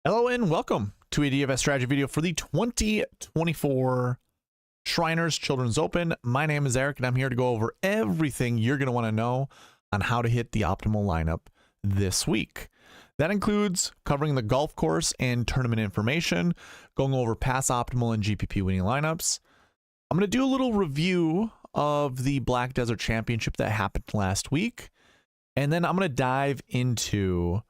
Hello and welcome to a DFS strategy video for the 2024 Shriners Children's Open. My name is Eric and I'm here to go over everything you're going to want to know on how to hit the optimal lineup this week. That includes covering the golf course and tournament information, going over past optimal and GPP winning lineups. I'm going to do a little review of the Black Desert Championship that happened last week, and then I'm going to dive into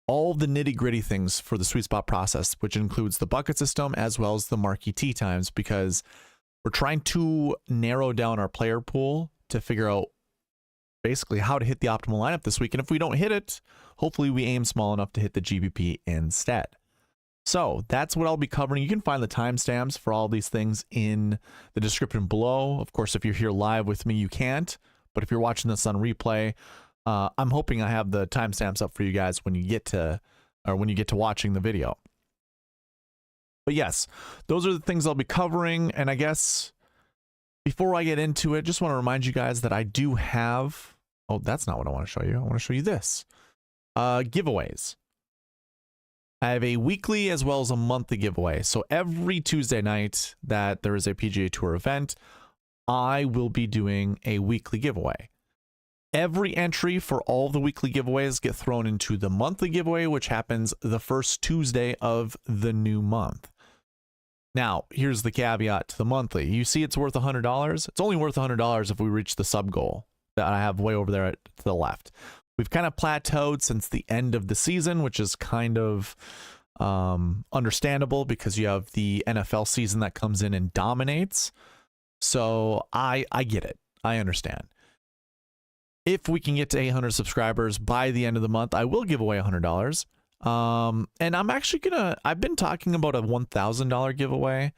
all the nitty-gritty things for the SweetSpot process, which includes the bucket system as well as the Marquee Tee Times, because we're trying to narrow down our player pool to figure out basically how to hit the optimal lineup this week. And if we don't hit it, hopefully we aim small enough to hit the GPP instead. So that's what I'll be covering. You can find the timestamps for all these things in the description below. Of course, if you're here live with me, you can't. But if you're watching this on replay, I'm hoping I have the timestamps up for you guys when you get to watching the video. But yes, those are the things I'll be covering. And I guess before I get into it, just want to remind you guys that I do have, oh, that's not what I want to show you. I want to show you this. Giveaways. I have a weekly as well as a monthly giveaway. So every Tuesday night that there is a PGA Tour event, I will be doing a weekly giveaway. Every entry for all the weekly giveaways get thrown into the monthly giveaway, which happens the first Tuesday of the new month. Now, here's the caveat to the monthly. You see it's worth $100. It's only worth $100 if we reach the sub goal that I have way over there to the left. We've kind of plateaued since the end of the season, which is kind of understandable because you have the NFL season that comes in and dominates. So I get it. I understand. If we can get to 800 subscribers by the end of the month, I will give away $100. And I'm actually I've been talking about a $1,000 giveaway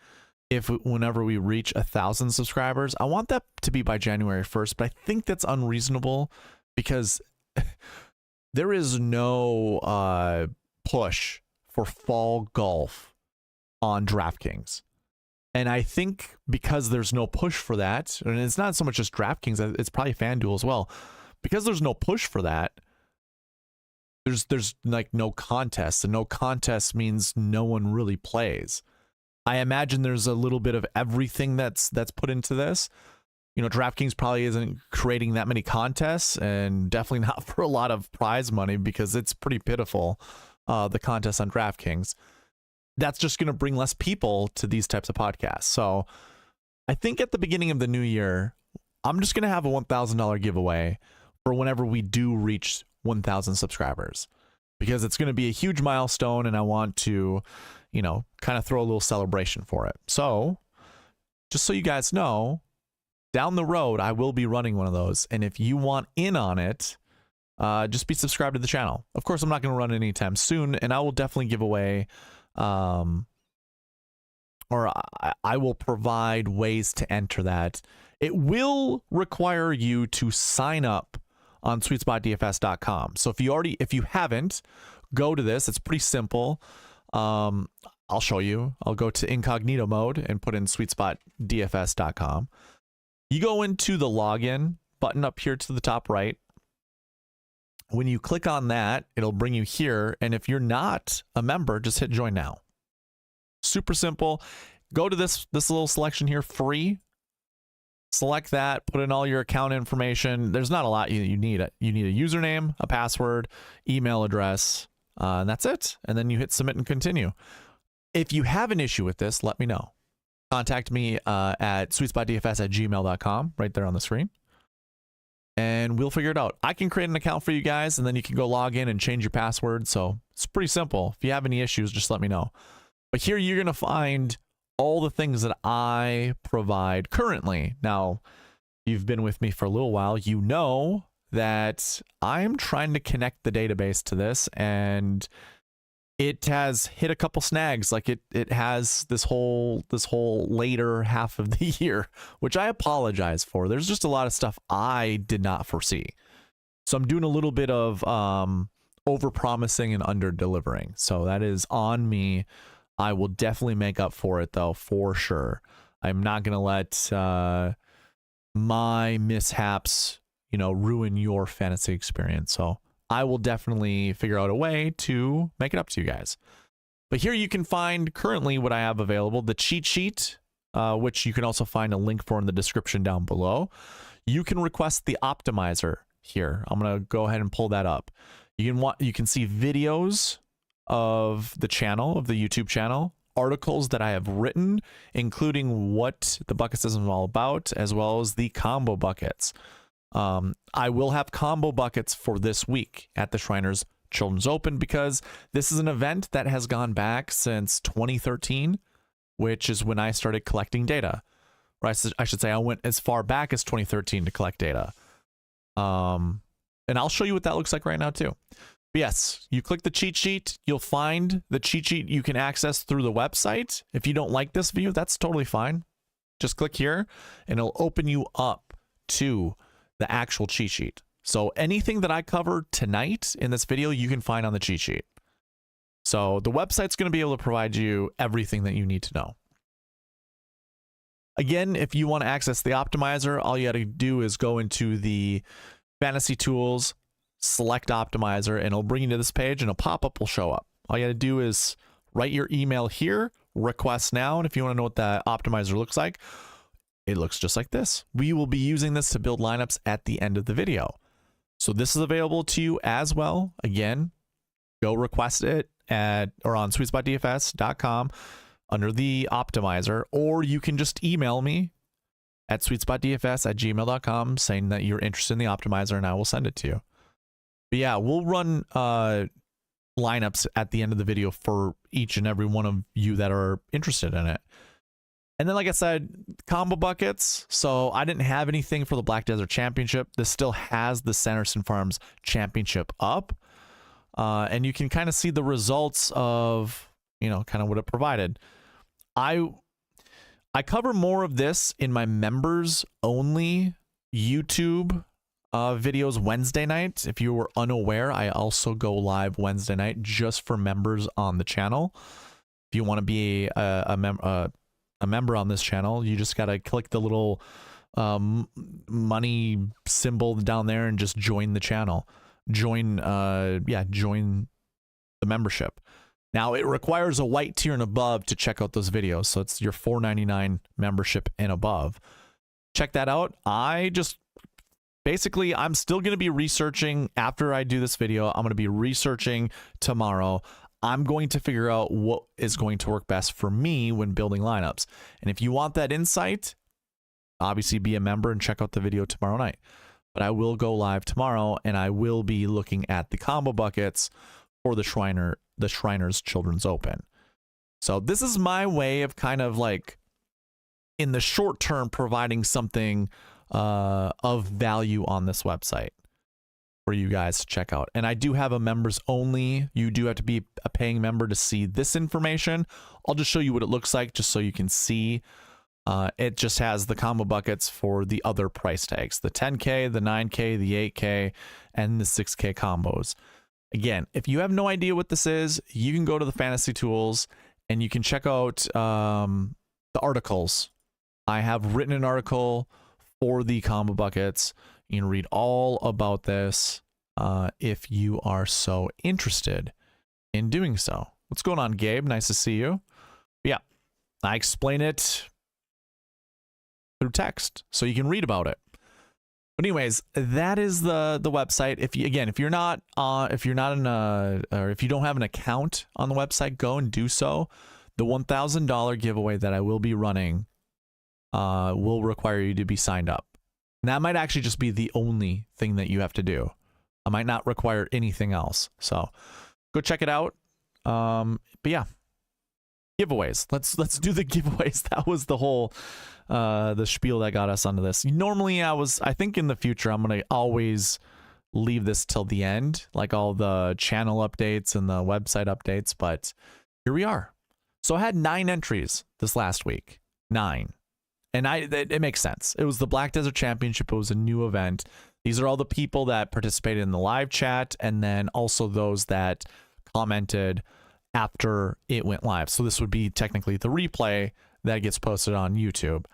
whenever we reach 1,000 subscribers. I want that to be by January 1st, but I think that's unreasonable because there is no push for fall golf on DraftKings. And I think because there's no push for that, and it's not so much just DraftKings, it's probably FanDuel as well. Because there's no push for that, there's like no contest, and no contest means no one really plays. I imagine there's a little bit of everything that's put into this. You know, DraftKings probably isn't creating that many contests, and definitely not for a lot of prize money because it's pretty pitiful, the contests on DraftKings. That's just going to bring less people to these types of podcasts. So I think at the beginning of the new year, I'm just going to have a $1,000 giveaway for whenever we do reach 1,000 subscribers, because it's going to be a huge milestone and I want to, you know, kind of throw a little celebration for it. So just so you guys know, down the road, I will be running one of those. And if you want in on it, just be subscribed to the channel. Of course, I'm not going to run it anytime soon, and I will definitely give away or I will provide ways to enter that. It will require you to sign up on SweetSpotDFS.com. So if you haven't, go to this. It's pretty simple. I'll show you. I'll go to incognito mode and put in SweetSpotDFS.com. You go into the login button up here to the top right. When you click on that, it'll bring you here. And if you're not a member, just hit join now. Super simple. Go to this little selection here, free. Select that, put in all your account information. There's not a lot you need. You need a username, a password, email address, and that's it. And then you hit submit and continue. If you have an issue with this, let me know. Contact me at sweetspotdfs@gmail.com, right there on the screen. And we'll figure it out. I can create an account for you guys, and then you can go log in and change your password. So it's pretty simple. If you have any issues, just let me know. But here you're going to find all the things that I provide currently. Now, you've been with me for a little while. You know that I'm trying to connect the database to this, and it has hit a couple snags. Like it has this whole later half of the year, which I apologize for. There's just a lot of stuff I did not foresee. So I'm doing a little bit of over-promising and under-delivering. So that is on me. I will definitely make up for it, though, for sure. I'm not going to let my mishaps, you know, ruin your fantasy experience. So I will definitely figure out a way to make it up to you guys. But here you can find currently what I have available, the cheat sheet, which you can also find a link for in the description down below. You can request the optimizer here. I'm going to go ahead and pull that up. You can see videos of the channel, of the YouTube channel, articles that I have written, including what the bucket system is all about, as well as the combo buckets. I will have combo buckets for this week at the Shriners Children's Open because this is an event that has gone back since 2013, which is when I started collecting data. Or I should say I went as far back as 2013 to collect data. And I'll show you what that looks like right now too. But yes, you click the cheat sheet, you'll find the cheat sheet you can access through the website. If you don't like this view, that's totally fine. Just click here and it'll open you up to the actual cheat sheet. So anything that I covered tonight in this video, you can find on the cheat sheet. So the website's going to be able to provide you everything that you need to know. Again, if you want to access the optimizer, all you got to do is go into the Fantasy Tools, select Optimizer, and it'll bring you to this page and a pop-up will show up. All you got to do is write your email here, request now, and if you want to know what the optimizer looks like, it looks just like this. We will be using this to build lineups at the end of the video. So this is available to you as well. Again, go request it on SweetSpotDFS.com under the optimizer, or you can just email me at SweetSpotDFS@gmail.com saying that you're interested in the optimizer and I will send it to you. But yeah, we'll run lineups at the end of the video for each and every one of you that are interested in it. And then, like I said, combo buckets. So I didn't have anything for the Black Desert Championship. This still has the Sanderson Farms Championship up. And you can kind of see the results of, you know, kind of what it provided. I cover more of this in my members only YouTube videos Wednesday night. If you were unaware, I also go live Wednesday night just for members on the channel. If you want to be a member on this channel, you just got to click the little money symbol down there and just join the channel. Join the membership. Now it requires a white tier and above to check out those videos. So it's your $4.99 membership and above. Check that out. I'm still going to be researching after I do this video. I'm going to be researching tomorrow. I'm going to figure out what is going to work best for me when building lineups. And if you want that insight, obviously be a member and check out the video tomorrow night. But I will go live tomorrow and I will be looking at the combo buckets for the Shriners Children's Open. So this is my way of kind of like in the short term providing something of value on this website for you guys to check out. And I do have a members only. You do have to be a paying member to see this information. I'll just show you what it looks like just so you can see. It just has the combo buckets for the other price tags, the 10K, the 9K, the 8K, and the 6K combos. Again, if you have no idea what this is, you can go to the Fantasy Tools and you can check out the articles. I have written an article for the combo buckets. You can read all about this if you are so interested in doing so. What's going on, Gabe? Nice to see you. Yeah, I explain it through text so you can read about it. But anyways, that is the website. If you don't have an account on the website, go and do so. The $1,000 giveaway that I will be running will require you to be signed up. And that might actually just be the only thing that you have to do. I might not require anything else. So go check it out. But yeah, giveaways. Let's do the giveaways. That was the whole the spiel that got us onto this. Normally I think in the future I'm gonna always leave this till the end, like all the channel updates and the website updates, but here we are. So I had 9 entries this last week. 9. And it makes sense. It was the Black Desert Championship. It was a new event. These are all the people that participated in the live chat and then also those that commented after it went live. So this would be technically the replay that gets posted on YouTube.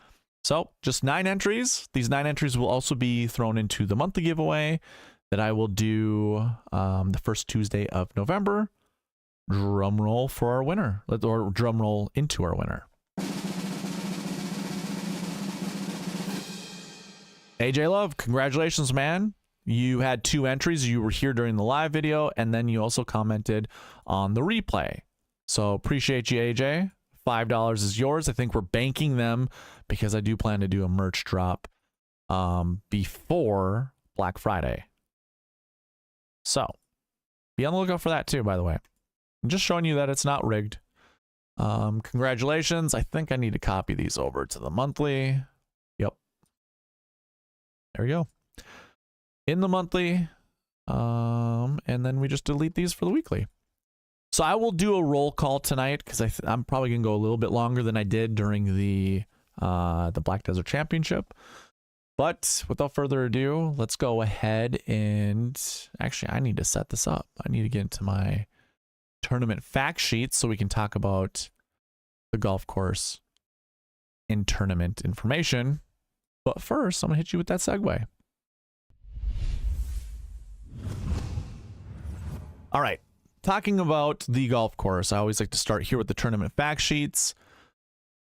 So just 9 entries. These 9 entries will also be thrown into the monthly giveaway that I will do the first Tuesday of November. drum roll for our winner, or drum roll into our winner. AJ Love, congratulations, man. You had 2 entries. You were here during the live video, and then you also commented on the replay. So appreciate you, AJ. $5 is yours. I think we're banking them because I do plan to do a merch drop before Black Friday. So be on the lookout for that too, by the way. I'm just showing you that it's not rigged. Congratulations. I think I need to copy these over to the monthly. Yep. There we go. In the monthly. And then we just delete these for the weekly. So I will do a roll call tonight because I'm probably going to go a little bit longer than I did during the Black Desert Championship. But without further ado, let's go ahead and actually I need to set this up. I need to get into my tournament fact sheet so we can talk about the golf course and tournament information. But first, I'm going to hit you with that segue. All right. Talking about the golf course, I always like to start here with the tournament fact sheets.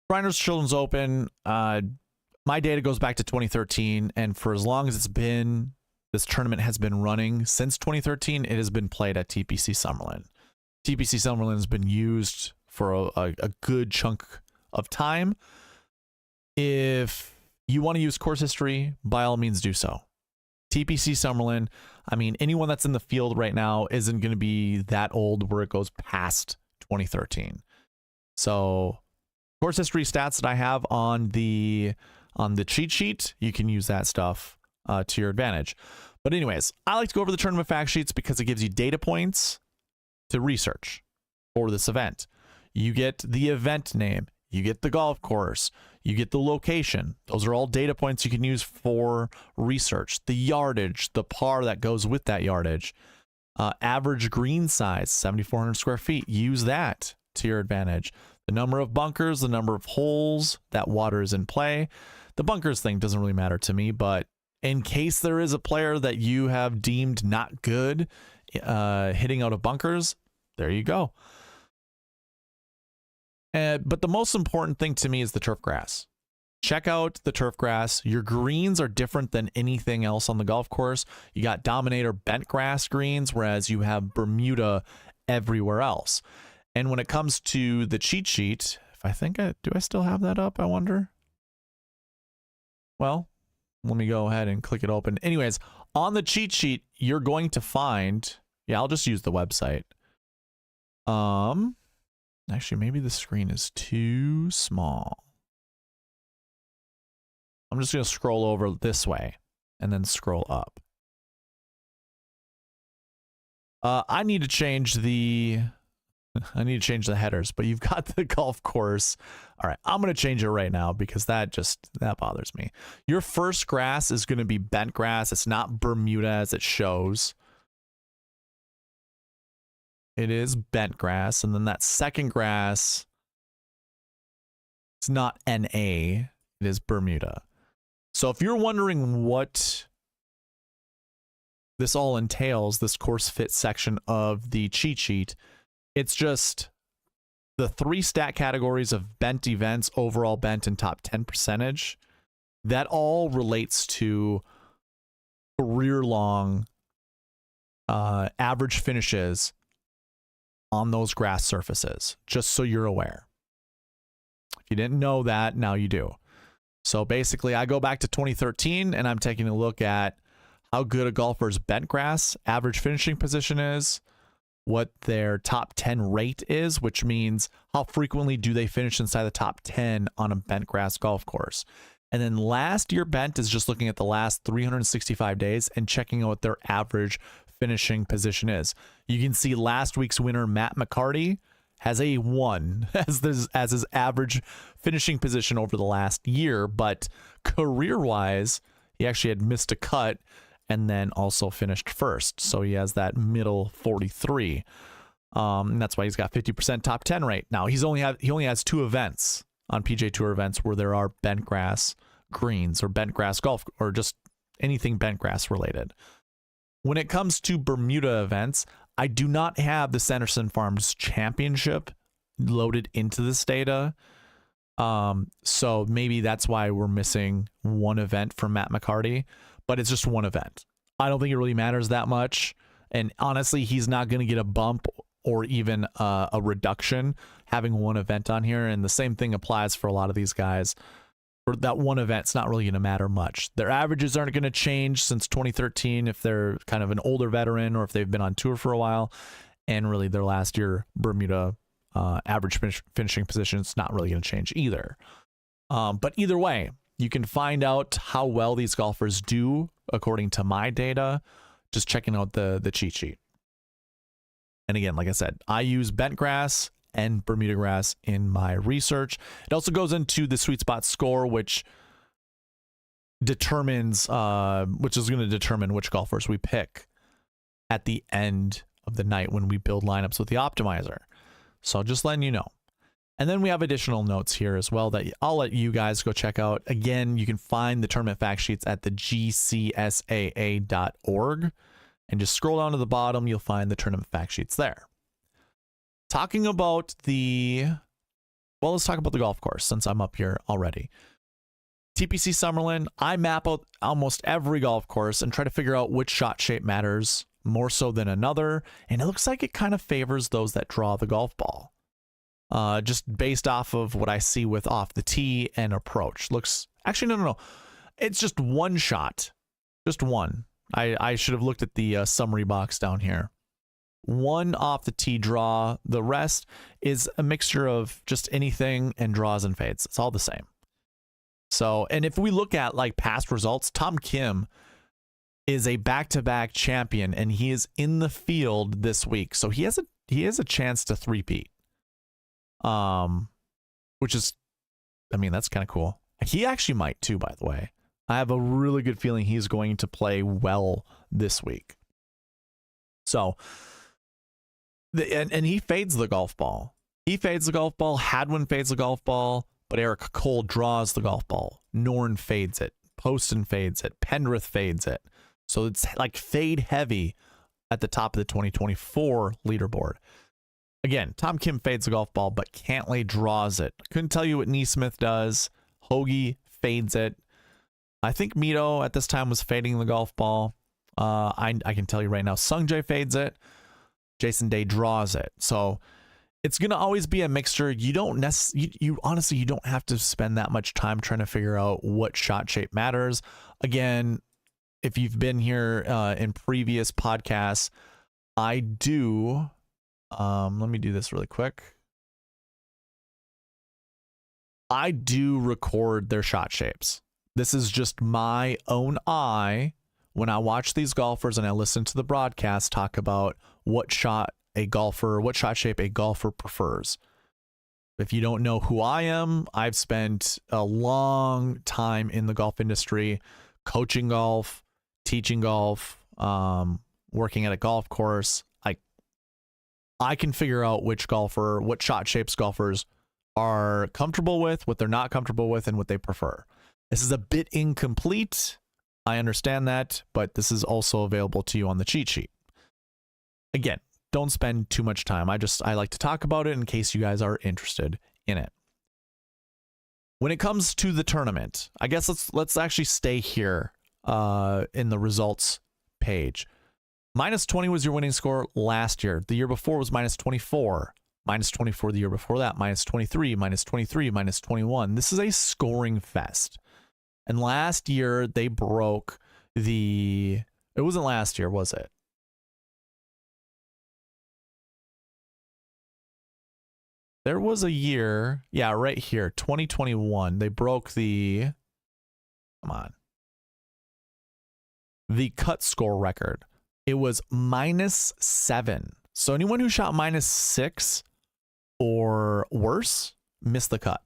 Shriners Children's Open, my data goes back to 2013, and for as long as it's been, this tournament has been running since 2013, it has been played at TPC Summerlin. TPC Summerlin has been used for a good chunk of time. If you want to use course history, by all means do so. TPC Summerlin, I mean, anyone that's in the field right now isn't going to be that old where it goes past 2013. So course history stats that I have on the cheat sheet, you can use that stuff to your advantage. But anyways, I like to go over the tournament fact sheets because it gives you data points to research for this event. You get the event name, you get the golf course, you get the location. Those are all data points you can use for research. The yardage, the par that goes with that yardage, average green size, 7,400 square feet. Use that to your advantage. The number of bunkers, the number of holes that water is in play. The bunkers thing doesn't really matter to me, but in case there is a player that you have deemed not good hitting out of bunkers, there you go. But the most important thing to me is the turf grass. Check out the turf grass. Your greens are different than anything else on the golf course. You got Dominator bent grass greens, whereas you have Bermuda everywhere else. And when it comes to the cheat sheet, if I think do I still have that up, I wonder? Well, let me go ahead and click it open. Anyways, on the cheat sheet, you're going to find, yeah, I'll just use the website. Actually, maybe the screen is too small. I'm just going to scroll over this way and then scroll up. I need to change the headers, but you've got the golf course. All right, I'm going to change it right now because that bothers me. Your first grass is going to be bent grass. It's not Bermuda as it shows. It is bent grass, and then that second grass, it's not NA, it is Bermuda. So if you're wondering what this all entails, this course fit section of the cheat sheet, it's just the 3 stat categories of bent events, overall bent, and top 10 percentage. That all relates to career-long average finishes on those grass surfaces, just so you're aware. If you didn't know that, now you do. So basically, I go back to 2013, and I'm taking a look at how good a golfer's bent grass average finishing position is, what their top 10 rate is, which means how frequently do they finish inside the top 10 on a bent grass golf course. And then last year bent is just looking at the last 365 days and checking out what their average finishing position is. You can see last week's winner, Matt McCarty, has a 1 as his average finishing position over the last year, but career-wise, he actually had missed a cut and then also finished first. So he has that middle 43. And that's why he's got 50% top 10 rate. Now, he only has 2 events on PGA Tour events where there are bent grass greens or bent grass golf or just anything bent grass related. When it comes to Bermuda events, I do not have the Sanderson Farms Championship loaded into this data. So maybe that's why we're missing one event from Matt McCarty, but it's just one event. I don't think it really matters that much. And honestly, he's not going to get a bump or even a reduction having one event on here. And the same thing applies for a lot of these guys. For that one event's not really going to matter much. Their averages aren't going to change since 2013 if they're kind of an older veteran or if they've been on tour for a while. And really their last year Bermuda average finishing position is not really going to change either. But either way, you can find out how well these golfers do according to my data, just checking out the cheat sheet. And again, like I said, I use bent grass and Bermuda grass in my research. It also goes into the SweetSpot score, which determines, which is going to determine which golfers we pick at the end of the night when we build lineups with the optimizer. So just letting you know. And then we have additional notes here as well that I'll let you guys go check out. Again, you can find the tournament fact sheets at the gcsaa.org. And just scroll down to the bottom, you'll find the tournament fact sheets there. Talking about let's talk about the golf course since I'm up here already. TPC Summerlin, I map out almost every golf course and try to figure out which shot shape matters more so than another. And it looks like it kind of favors those that draw the golf ball. Just based off of what I see with off the tee and approach. Actually, no. It's just one shot. Just one. I should have looked at the summary box down here. One off the tee draw. The rest is a mixture of just anything and draws and fades. It's all the same. So, and if we look at like past results, Tom Kim is a back-to-back champion and he is in the field this week. So he has a chance to three-peat. Which is, I mean, that's kind of cool. He actually might too, by the way. I have a really good feeling he's going to play well this week. So, and he fades the golf ball. He fades the golf ball. Hadwin fades the golf ball, but Eric Cole draws the golf ball. Norn fades it. Poston fades it. Pendrith fades it. So it's like fade heavy at the top of the 2024 leaderboard. Again, Tom Kim fades the golf ball, but Cantlay draws it. Couldn't tell you what Neesmith does. Hoagie fades it. I think Mito at this time was fading the golf ball. I can tell you right now, Sungjae fades it. Jason Day draws it. So it's going to always be a mixture. You don't honestly, you don't have to spend that much time trying to figure out what shot shape matters. Again, if you've been here in previous podcasts, I do. Let me do this really quick. I do record their shot shapes. This is just my own eye when I watch these golfers and I listen to the broadcast talk about what shot shape a golfer prefers. If you don't know who I am, I've spent a long time in the golf industry, coaching golf, teaching golf, working at a golf course. I can figure out what shot shapes golfers are comfortable with, what they're not comfortable with, and what they prefer. This is a bit incomplete. I understand that, but this is also available to you on the cheat sheet. Again, don't spend too much time. I like to talk about it in case you guys are interested in it. When it comes to the tournament, I guess let's actually stay here in the results page. -20 was your winning score last year. The year before was -24. -24 the year before that. -23, -23, -21. This is a scoring fest. And last year they broke it wasn't last year, was it? There was a year, yeah, right here, 2021. They broke the cut score record. It was -7. So anyone who shot -6 or worse missed the cut.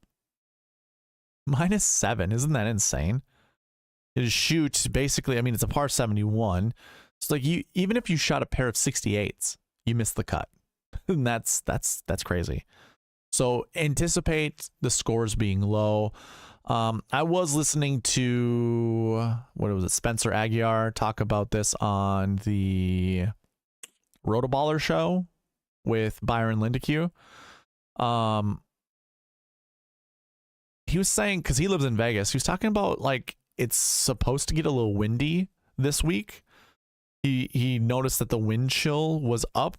-7, isn't that insane? It is shoot basically, I mean, it's a par 71. It's like even if you shot a pair of 68s, you missed the cut. And that's crazy. So anticipate the scores being low. I was listening to Spencer Aguiar talk about this on the Rotoballer show with Byron Lindeque. He was saying, because he lives in Vegas, he was talking about like it's supposed to get a little windy this week. He noticed that the wind chill was up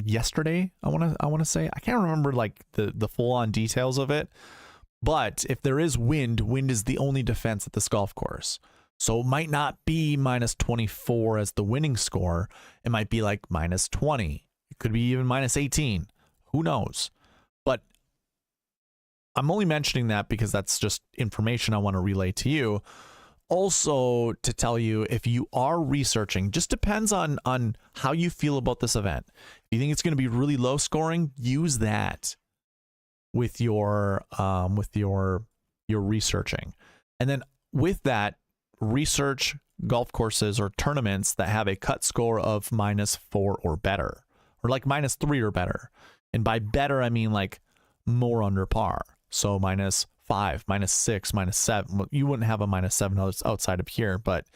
yesterday. I want to say, I can't remember like the full on details of it, but if there is wind is the only defense at this golf course. So it might not be minus 24 as the winning score. It might be like minus 20. It could be even minus 18. Who knows? But I'm only mentioning that because that's just information I want to relay to you. Also, to tell you, if you are researching, just depends on how you feel about this event. If you think it's going to be really low scoring, use that with your researching. And then with that, research golf courses or tournaments that have a cut score of minus 4 or better, or like minus 3 or better. And by better, I mean like more under par. So minus 5, minus 6, minus 7. You wouldn't have a minus 7 outside of here, but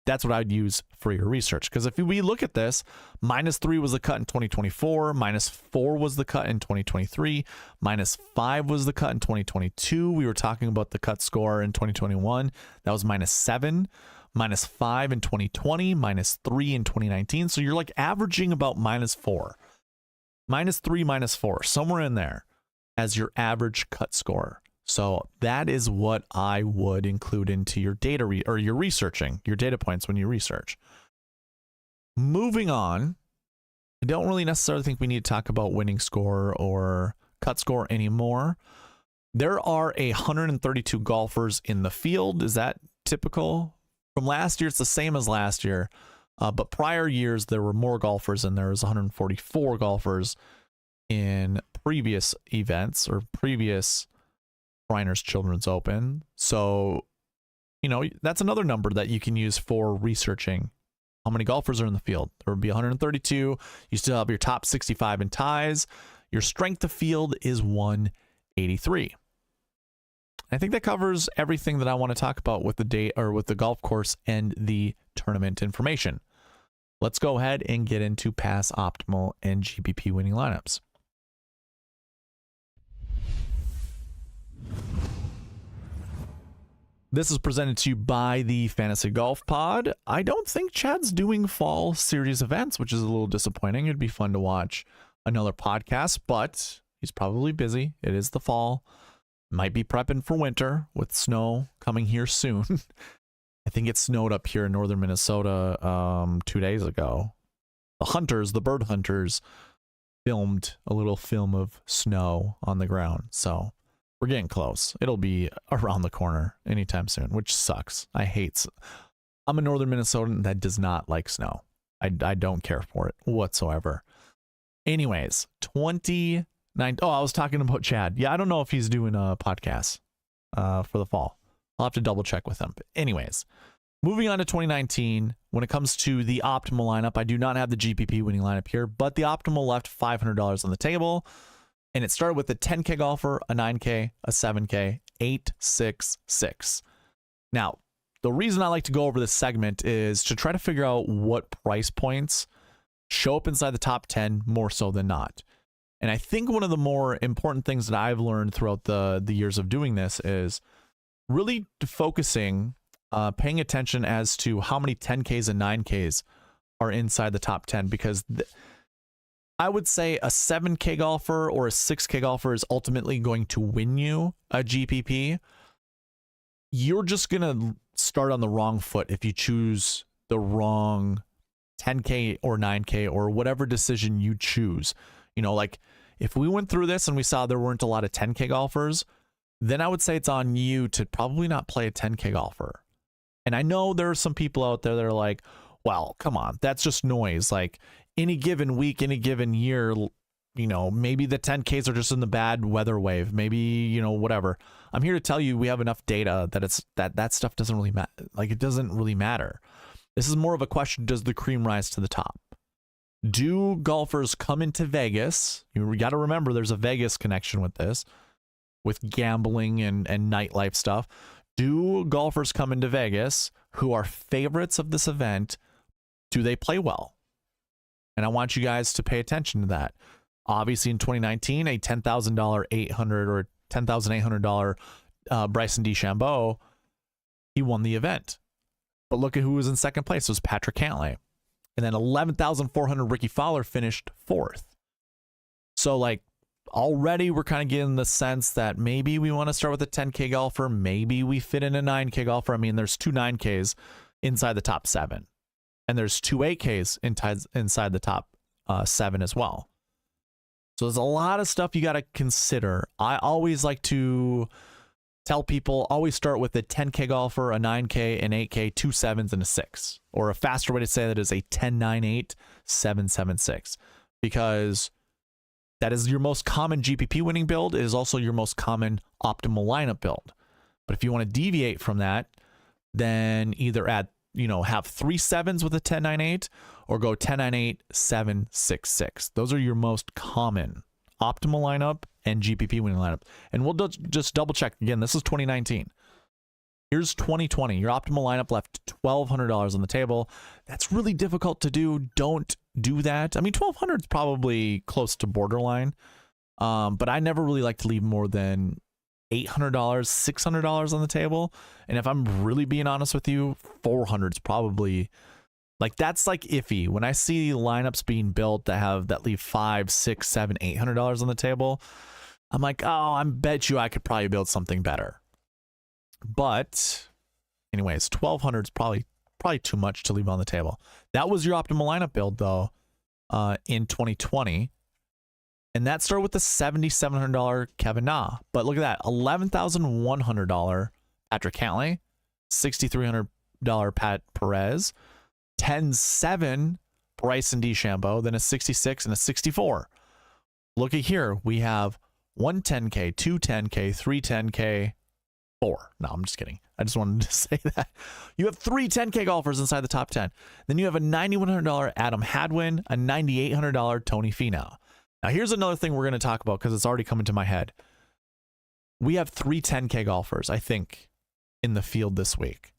that's what I'd use for your research. Because if we look at this, minus 3 was the cut in 2024, minus 4 was the cut in 2023, minus 5 was the cut in 2022. We were talking about the cut score in 2021. That was minus 7, minus 5 in 2020, minus 3 in 2019. So you're like averaging about minus 4, minus 3, minus 4, somewhere in there as your average cut score. So that is what I would include into your data or your researching, your data points when you research. Moving on, I don't really necessarily think we need to talk about winning score or cut score anymore. There are 132 golfers in the field. Is that typical? From last year, it's the same as last year. But prior years, there were more golfers, and there was 144 golfers in previous events or previous Shriners Children's Open. So, you know, that's another number that you can use for researching how many golfers are in the field. There would be 132. You still have your top 65 in ties. Your strength of field is 183. I think that covers everything that I want to talk about with the day or with the golf course and the tournament information. Let's go ahead and get into pass optimal and GPP winning lineups. This is presented to you by the Fantasy Golf Pod. I don't think Chad's doing fall series events, which is a little disappointing. It'd be fun to watch another podcast, but he's probably busy. It is the fall. Might be prepping for winter with snow coming here soon. I think it snowed up here in northern Minnesota 2 days ago. The bird hunters, filmed a little film of snow on the ground. So we're getting close. It'll be around the corner anytime soon, which sucks. I'm a northern Minnesotan that does not like snow. I don't care for it whatsoever. Anyways, 29. Oh, I was talking about Chad. Yeah, I don't know if he's doing a podcast for the fall. I'll have to double check with him. But anyways, moving on to 2019, when it comes to the optimal lineup, I do not have the GPP winning lineup here, but the optimal left $500 on the table. And it started with a 10K golfer, a 9K, a 7K, 866. Now, the reason I like to go over this segment is to try to figure out what price points show up inside the top 10 more so than not. And I think one of the more important things that I've learned throughout the years of doing this is really focusing, paying attention as to how many 10Ks and 9Ks are inside the top 10, because I would say a 7K golfer or a 6K golfer is ultimately going to win you a GPP. You're just going to start on the wrong foot if you choose the wrong 10K or 9K or whatever decision you choose. You know, like if we went through this and we saw there weren't a lot of 10K golfers, then I would say it's on you to probably not play a 10K golfer. And I know there are some people out there that are like, well, come on, that's just noise. Like any given week, any given year, you know, maybe the 10Ks are just in the bad weather wave. Maybe, you know, whatever. I'm here to tell you we have enough data that that stuff doesn't really matter. Like it doesn't really matter. This is more of a question, does the cream rise to the top? Do golfers come into Vegas? You got to remember there's a Vegas connection with this, with gambling and nightlife stuff. Do golfers come into Vegas who are favorites of this event do they play well? And I want you guys to pay attention to that. Obviously, in 2019, a $10,000 800 or $10,800 Bryson DeChambeau, he won the event. But look at who was in second place. It was Patrick Cantlay. And then 11,400 Ricky Fowler finished fourth. So like already we're kind of getting the sense that maybe we want to start with a 10K golfer. Maybe we fit in a 9K golfer. I mean, there's 2 9Ks inside the top 7. And there's 2 8Ks inside the top 7 as well. So there's a lot of stuff you got to consider. I always like to tell people, always start with a 10K golfer, a 9K, an 8K, 2 7s, and a 6. Or a faster way to say that is a 10 9 8 7 7 6. Because that is your most common GPP winning build. It is also your most common optimal lineup build. But if you want to deviate from that, then either add, have 3 7s with a 10 9 8 or go 10 9 8 7 6 6. Those are your most common optimal lineup and GPP winning lineup. And we'll just double check again. This is 2019. Here's 2020. Your optimal lineup left $1,200 on the table. That's really difficult to do. Don't do that. I mean, 1,200 is probably close to borderline. But I never really like to leave more than $800, $600 on the table. And if I'm really being honest with you, 400 is probably like, that's like iffy. When I see lineups being built that leave $500, $600, $700, $800 on the table, I'm like, oh, I bet you I could probably build something better. But anyways, 1,200 is probably too much to leave on the table. That was your optimal lineup build though, in 2020. And that started with the $7,700 Kevin Na. But look at that, $11,100 Patrick Cantlay, $6,300 Pat Perez, 10-7 Bryson DeChambeau, then a 66 and a 64. Look at here, we have 1 10K, 2 10K, 3 10K, 4. No, I'm just kidding. I just wanted to say that. You have 3 10K golfers inside the top 10. Then you have a $9,100 Adam Hadwin, a $9,800 Tony Finau. Now, here's another thing we're going to talk about because it's already come into my head. We have 3 10K golfers, I think, in the field this week.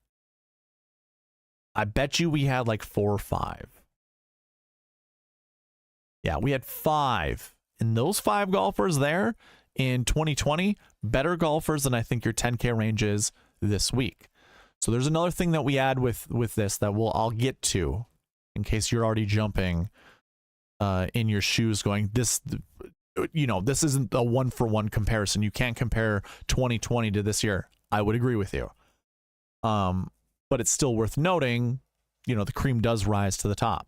I bet you we had like 4 or 5. Yeah, we had 5. And those 5 golfers there in 2020, better golfers than I think your 10K range is this week. So there's another thing that we add with this that I'll get to in case you're already jumping in your shoes going, this isn't a 1-for-1 comparison. You can't compare 2020 to this year. I would agree with you. But it's still worth noting, the cream does rise to the top.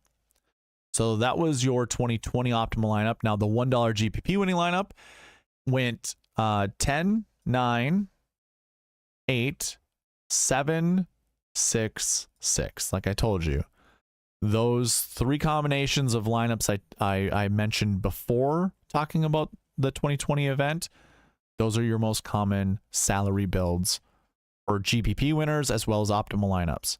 So that was your 2020 optimal lineup. Now the $1 GPP winning lineup went 10, 9, 8, 7, 6, 6. Like I told you, those 3 combinations of lineups I mentioned before talking about the 2020 event, those are your most common salary builds for GPP winners as well as optimal lineups.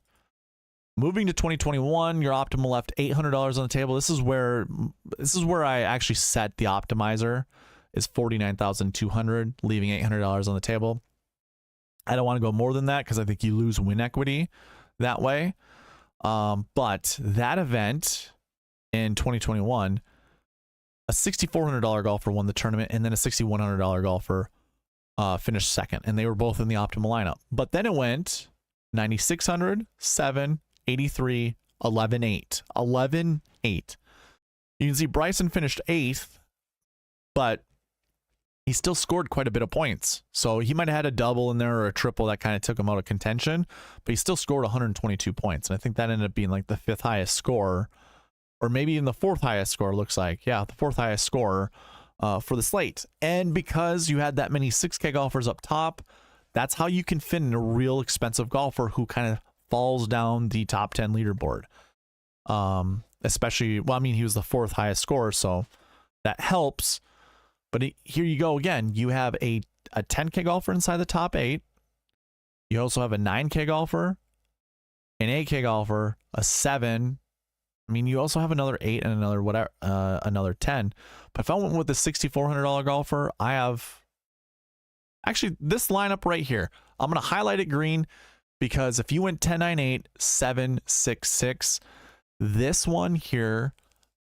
Moving to 2021, your optimal left $800 on the table. This is where I actually set the optimizer is $49,200, leaving $800 on the table. I don't want to go more than that because I think you lose win equity that way. But that event in 2021, a $6,400 golfer won the tournament, and then a $6,100 golfer finished second, and they were both in the optimal lineup. But then it went 9,600, 7, 83, 11, 8. 11, 8. You can see Bryson finished 8th, but he still scored quite a bit of points. So he might have had a double in there or a triple that kind of took him out of contention, but he still scored 122 points. And I think that ended up being like the 5th highest score, or maybe even the 4th highest score, looks like. Yeah, the 4th highest score for the slate. And because you had that many 6K golfers up top, that's how you can fit in a real expensive golfer who kind of falls down the top 10 leaderboard. Especially, well, I mean, he was the 4th highest scorer, so that helps. But here you go again. You have a 10K golfer inside the top 8. You also have a 9K golfer, an 8K golfer, a 7. I mean, you also have another 8 and another 10. But if I went with the $6,400 golfer, I have actually this lineup right here. I'm going to highlight it green because if you went 10, 9, 8, 7, 6, 6, This one here,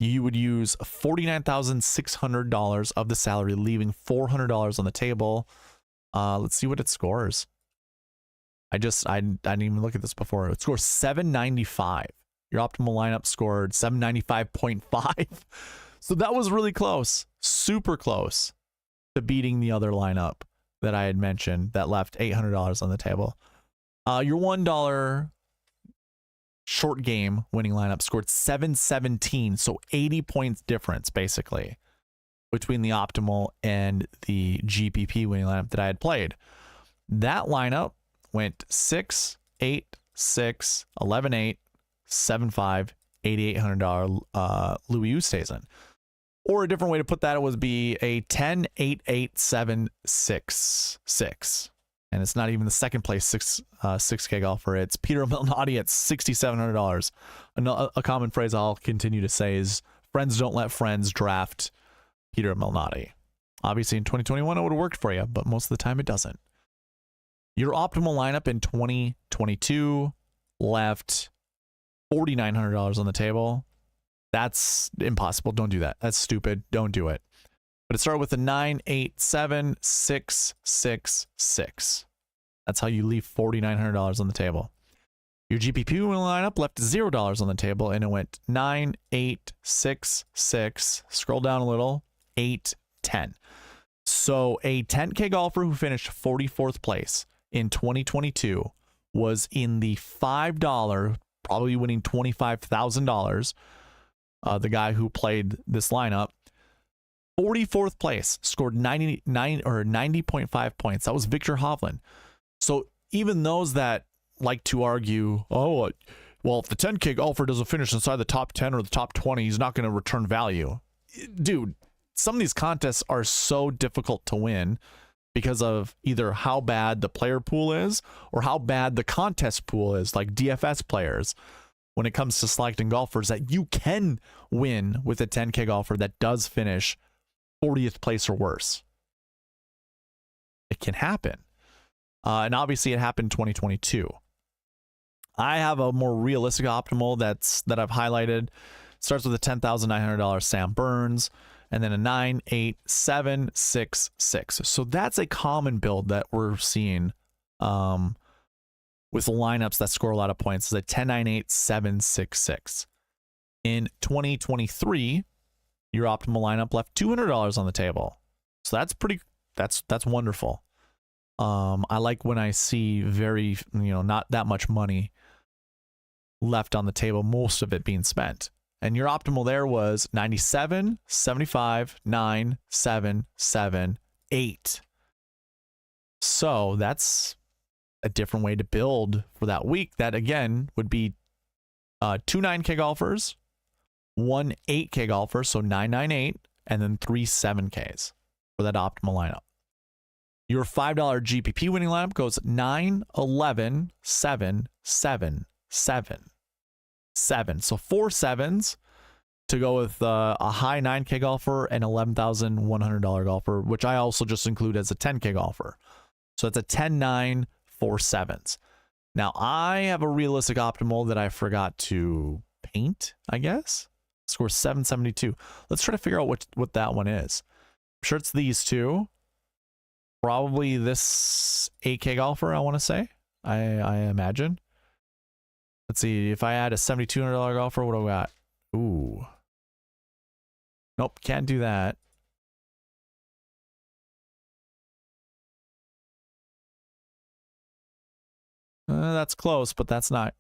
you would use $49,600 of the salary, leaving $400 on the table. Let's see what it scores. I didn't even look at this before. It scores 795. Your optimal lineup scored 795.5. So that was really close, super close to beating the other lineup that I had mentioned that left $800 on the table. Your $1 short game winning lineup scored 717, so 80 points difference basically between the optimal and the GPP winning lineup that I had played. That lineup went 6, 8, 6, 11, 8, 7, 5, $8,800 Louis Oosthuizen. Or a different way to put that would be a 10, 8, 8, 7, 6, 6. And it's not even the second place 6K golfer. It's Peter Milnati at $6,700. A common phrase I'll continue to say is, friends don't let friends draft Peter Milnati. Obviously in 2021 it would have worked for you, but most of the time it doesn't. Your optimal lineup in 2022 left $4,900 on the table. That's impossible. Don't do that. That's stupid. Don't do it. But it started with a 9, 8, 7, 6, 6, 6. That's how you leave $4,900 on the table. Your GPP lineup left $0 on the table, and it went 9, 8, 6, 6. Scroll down a little. 8, 10. So a 10K golfer who finished 44th place in 2022 was in the $5, probably winning $25,000. The guy who played this lineup, 44th place, scored 90.5 points. That was Victor Hovland. So even those that like to argue, oh, well, if the 10K golfer doesn't finish inside the top 10 or the top 20, he's not going to return value. Dude, some of these contests are so difficult to win because of either how bad the player pool is or how bad the contest pool is, like DFS players. When it comes to selecting golfers that you can win with a 10K golfer that does finish 40th place or worse. It can happen. And obviously it happened in 2022. I have a more realistic optimal that I've highlighted. It starts with a $10,900 Sam Burns and then a 9, 8, 7, 6, 6. So that's a common build that we're seeing with lineups that score a lot of points. Is a 10, 9, 8, 7, 6, 6. In 2023, your optimal lineup left $200 on the table. So that's that's wonderful. I like when I see not that much money left on the table, most of it being spent. And your optimal there was 97, 75, 9, 7, 7, 8. So that's a different way to build for that week. That again would be 2 9K golfers, 1 8K golfer, so 998, and then 3 7Ks for that optimal lineup. Your $5 GPP winning lineup goes 9, 11, 7, 7, 7, 7. So 4 7s to go with a high 9K golfer and $11,100 golfer, which I also just include as a 10K golfer. So it's a 10, 9, 4 7s. Now I have a realistic optimal that I forgot to paint, I guess. Score 772. Let's try to figure out what that one is. I'm sure it's these two. Probably this 8K golfer, I want to say. I imagine. Let's see. If I add a $7,200 golfer, what do I got? Ooh. Nope, can't do that. That's close, but that's not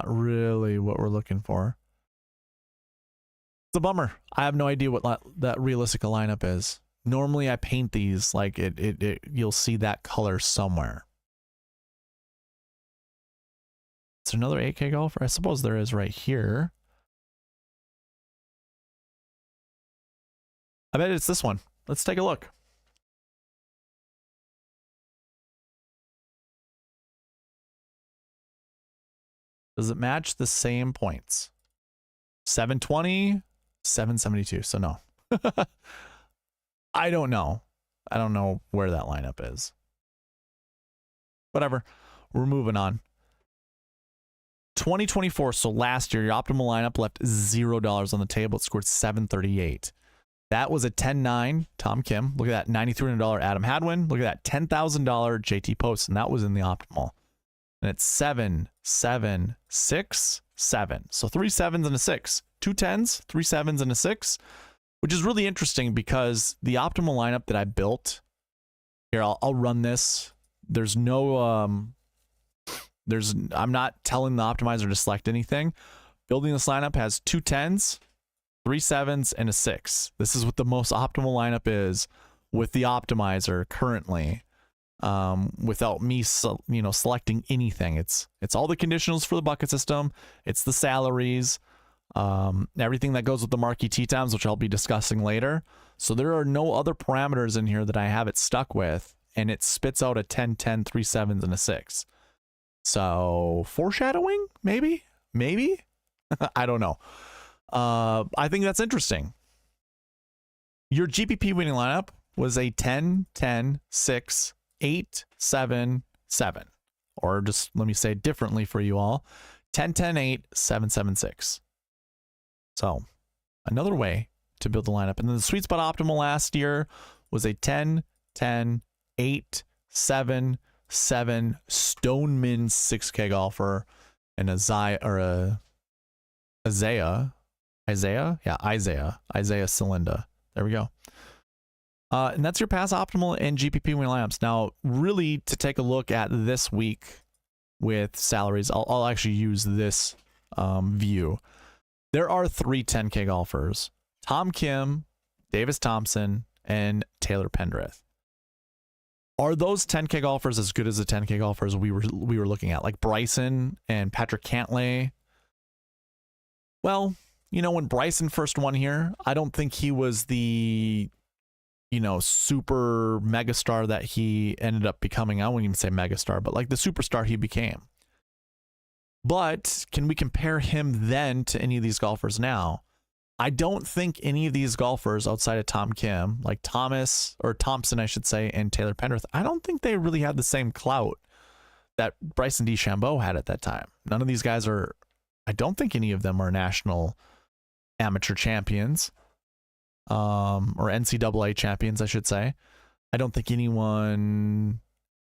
really what we're looking for. It's a bummer. I have no idea what that realistic lineup is. Normally I paint these like you'll see that color somewhere. Is there another 8K golfer? I suppose there is right here. I bet it's this one. Let's take a look. Does it match the same points? 720, 772. So no. I don't know. I don't know where that lineup is. Whatever. We're moving on. 2024, so last year, your optimal lineup left $0 on the table. It scored 738. That was a 10-9 Tom Kim. Look at that, $9,300 Adam Hadwin. Look at that, $10,000 JT Post, and that was in the optimal. And it's 7, 7, 6, 7. So 3 7s and a 6. 2 10s, 3 7s and a 6, which is really interesting because the optimal lineup that I built here, I'll run this. There's no, I'm not telling the optimizer to select anything. Building this lineup has 2 10s, 3 7s, and a 6. This is what the most optimal lineup is with the optimizer currently, without me, selecting anything. It's all the conditionals for the bucket system. It's the salaries, everything that goes with the Marquee Tee Times, which I'll be discussing later. So there are no other parameters in here that I have it stuck with, and it spits out a 10, 10, 3 7s, and a 6. So foreshadowing, maybe, I don't know. I think that's interesting. Your GPP winning lineup was a 10, 10, 6, 8, 7, 7. Or just let me say it differently for you all. 10, 10, 8, 7, 7, 6. So another way to build the lineup. And then the Sweet Spot optimal last year was a 10, 10, 8, 7, 7 Stoneman 6K golfer and Isaiah Cylinda. There we go. And that's your pass optimal and GPP win lineups. Now, really, to take a look at this week with salaries, I'll actually use this view. There are 3 10K golfers: Tom Kim, Davis Thompson, and Taylor Pendrith. Are those 10K golfers as good as the 10K golfers we were looking at, like Bryson and Patrick Cantlay? Well, when Bryson first won here, I don't think he was the, super megastar that he ended up becoming. I wouldn't even say megastar, but like the superstar he became. But can we compare him then to any of these golfers now? I don't think any of these golfers outside of Tom Kim, like Thompson, I should say, and Taylor Pendrith, I don't think they really had the same clout that Bryson DeChambeau had at that time. None of these guys I don't think any of them are national amateur champions, or NCAA champions, I should say. I don't think anyone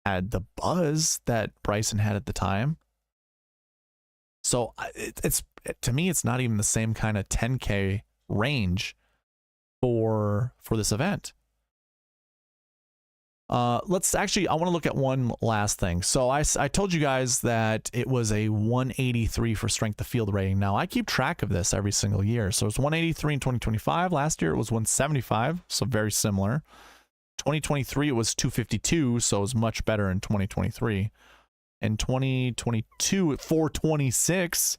had the buzz that Bryson had at the time. So to me, it's not even the same kind of 10K range for this event. I want to look at one last thing. So I told you guys that it was a 183 for strength of field rating. Now I keep track of this every single year. So it's 183 in 2025. Last year it was 175, so very similar. 2023 it was 252, so it was much better in 2023. In 2022 at 426,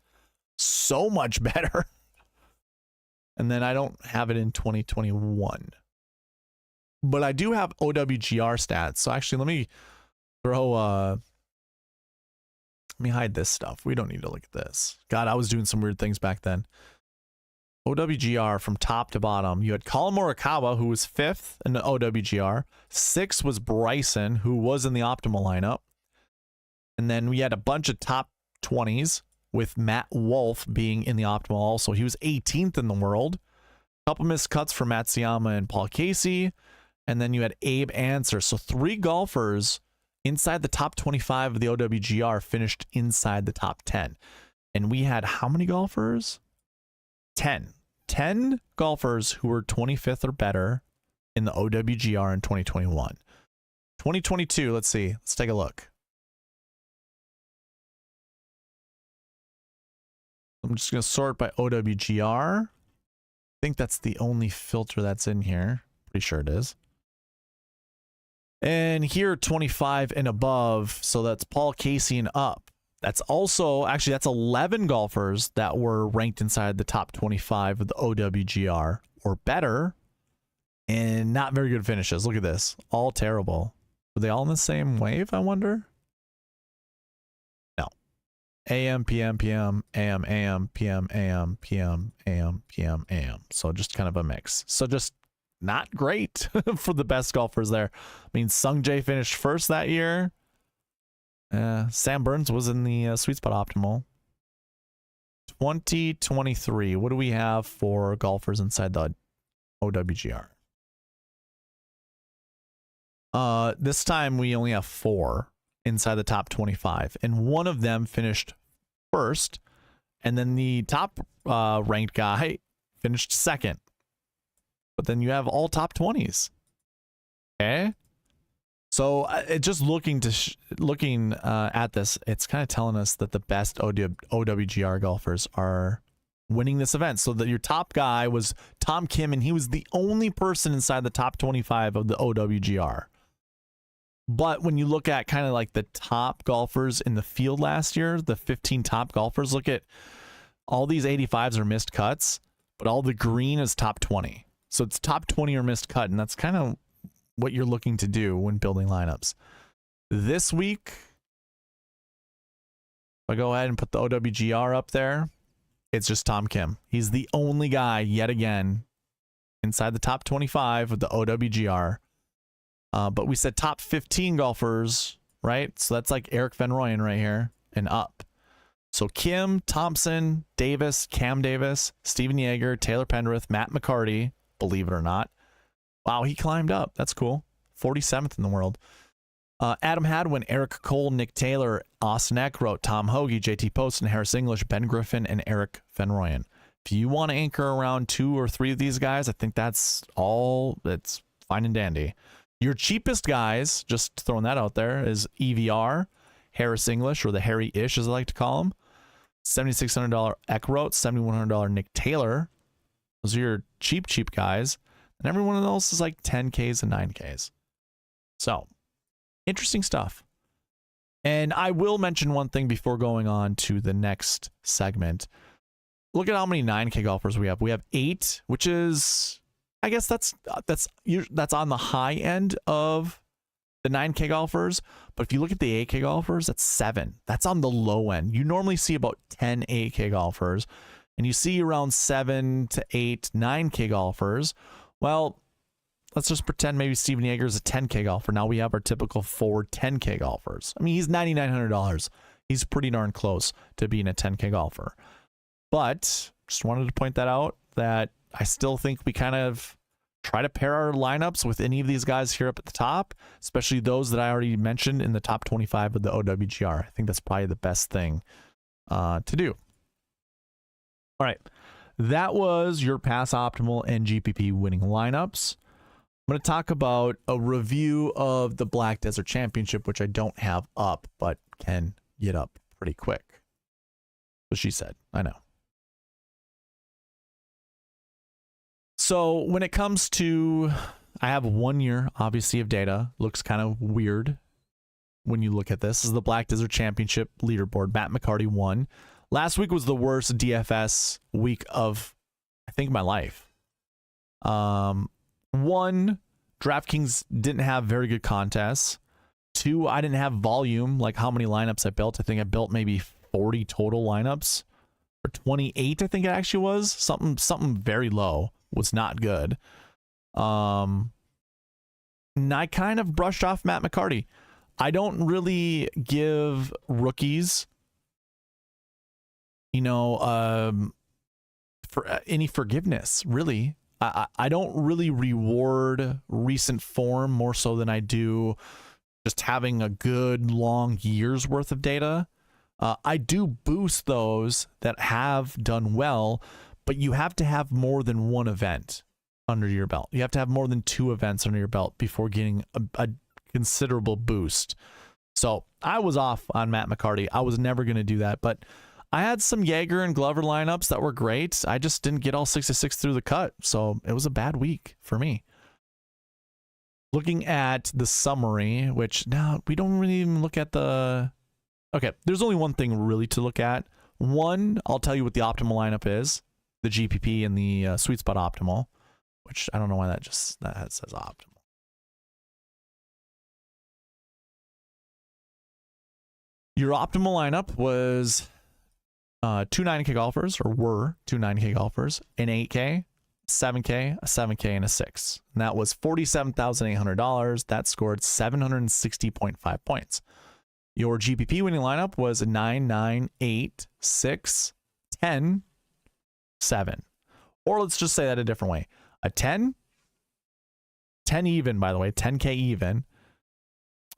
so much better. And then I don't have it in 2021. But I do have OWGR stats. So actually, let me hide this stuff. We don't need to look at this. God, I was doing some weird things back then. OWGR from top to bottom. You had Colin Morikawa, who was 5th in the OWGR. 6th was Bryson, who was in the optimal lineup. And then we had a bunch of top 20s with Matt Wolff being in the optimal also. He was 18th in the world. A couple missed cuts for Matsuyama and Karl Casey. And then you had Abe Answer. So 3 golfers inside the top 25 of the OWGR finished inside the top 10. And we had how many golfers? 10. 10 golfers who were 25th or better in the OWGR in 2021. 2022, let's see. Let's take a look. I'm just going to sort by OWGR. I think that's the only filter that's in here. Pretty sure it is. And here, 25 and above. So that's Karl Casey and up. That's also, actually, that's 11 golfers that were ranked inside the top 25 of the OWGR or better. And not very good finishes. Look at this. All terrible. Were they all in the same wave, I wonder? AM, PM, PM, AM, AM, PM, AM, PM, AM, PM, AM. So just kind of a mix. So just not great for the best golfers there. I mean, Sung Jae finished 1st that year. Sam Burns was in the Sweet Spot optimal. 2023. What do we have for golfers inside the OWGR? This time we only have 4 inside the top 25, and one of them finished first, and then the top ranked guy finished second. But then you have all top 20s. Okay. So just looking at this, it's kind of telling us that the best OWGR golfers are winning this event. So that your top guy was Tom Kim, and he was the only person inside the top 25 of the OWGR. But when you look at kind of like the top golfers in the field last year, the 15 top golfers, look at all these 85s are missed cuts, but all the green is top 20. So it's top 20 or missed cut, and that's kind of what you're looking to do when building lineups. This week, if I go ahead and put the OWGR up there, it's just Tom Kim. He's the only guy yet again inside the top 25 of the OWGR. But we said top 15 golfers, right? So that's like Erik van Rooyen right here and up. So Kim, Thompson, Davis, Cam Davis, Steven Yeager, Taylor Pendrith, Matt McCarty, believe it or not. Wow, he climbed up. That's cool. 47th in the world. Adam Hadwin, Eric Cole, Nick Taylor, Austin Eckroat, Tom Hoagie, JT Poston, Harris English, Ben Griffin, and Erik van Rooyen. If you want to anchor around 2 or 3 of these guys, I think that's all. That's fine and dandy. Your cheapest guys, just throwing that out there, is EVR, Harris English, or the Harry-ish as I like to call him. $7,600 Eckroat, $7,100 Nick Taylor. Those are your cheap guys. And every one of those is like 10Ks and 9Ks. So, interesting stuff. And I will mention one thing before going on to the next segment. Look at how many 9K golfers we have. We have 8, which is, I guess that's on the high end of the 9K golfers. But if you look at the 8K golfers, that's 7. That's on the low end. You normally see about 10 8K golfers, and you see around 7 to 8 9K golfers. Well, let's just pretend maybe Steven Yeager is a 10K golfer. Now we have our typical 4 10K golfers. I mean, he's $9,900. He's pretty darn close to being a 10K golfer. But just wanted to point that out, that I still think we kind of try to pair our lineups with any of these guys here up at the top, especially those that I already mentioned in the top 25 of the OWGR. I think that's probably the best thing to do. All right. That was your Pass Optimal and GPP winning lineups. I'm going to talk about a review of the Black Desert Championship, which I don't have up, but can get up pretty quick. So she said, I know. So when it comes to, I have 1 year, obviously, of data. Looks kind of weird when you look at this. This is the Black Desert Championship leaderboard. Matt McCarty won. Last week was the worst DFS week of, I think, my life. 1, DraftKings didn't have very good contests. 2, I didn't have volume, like how many lineups I built. I think I built maybe 40 total lineups, or 28, I think it actually was. Something very low. Was not good. And I kind of brushed off Matt McCarty. I don't really give rookies, for any forgiveness, really. I don't really reward recent form more so than I do just having a good long year's worth of data. I do boost those that have done well, but you have to have more than 1 event under your belt. You have to have more than 2 events under your belt before getting a considerable boost. So I was off on Matt McCarty. I was never going to do that, but I had some Yeager and Glover lineups that were great. I just didn't get all 66 through the cut, so it was a bad week for me. Looking at the summary, which now we don't really even look at the... Okay, there's only one thing really to look at. 1, I'll tell you what the optimal lineup is. The GPP and the SweetSpot Optimal, which I don't know why that says optimal. Your optimal lineup was 2 9K golfers, or were 2 9K golfers, an 8K, 7K, a 7K, and a 6. And that was $47,800. That scored 760.5 points. Your GPP winning lineup was a 9, 9, 8, 6, 10, 7. Or let's just say that a different way. A 10 even, by the way, 10K even,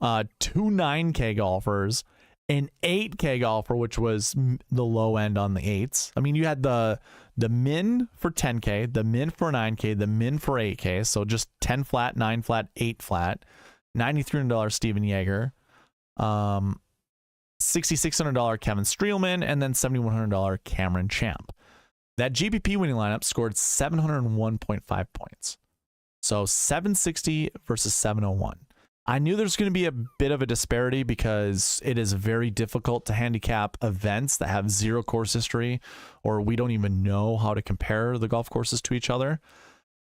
2 9K golfers, an 8K golfer, which was the low end on the 8s. I mean, you had the min for 10K, the min for 9K, the min for 8K. So just 10 flat, 9 flat, 8 flat, $9,300 Steven Yeager, $6,600 Kevin Streelman, and then $7,100 Cameron Champ. That GPP winning lineup scored 701.5 points. So 760 versus 701. I knew there's going to be a bit of a disparity because it is very difficult to handicap events that have zero course history, or we don't even know how to compare the golf courses to each other.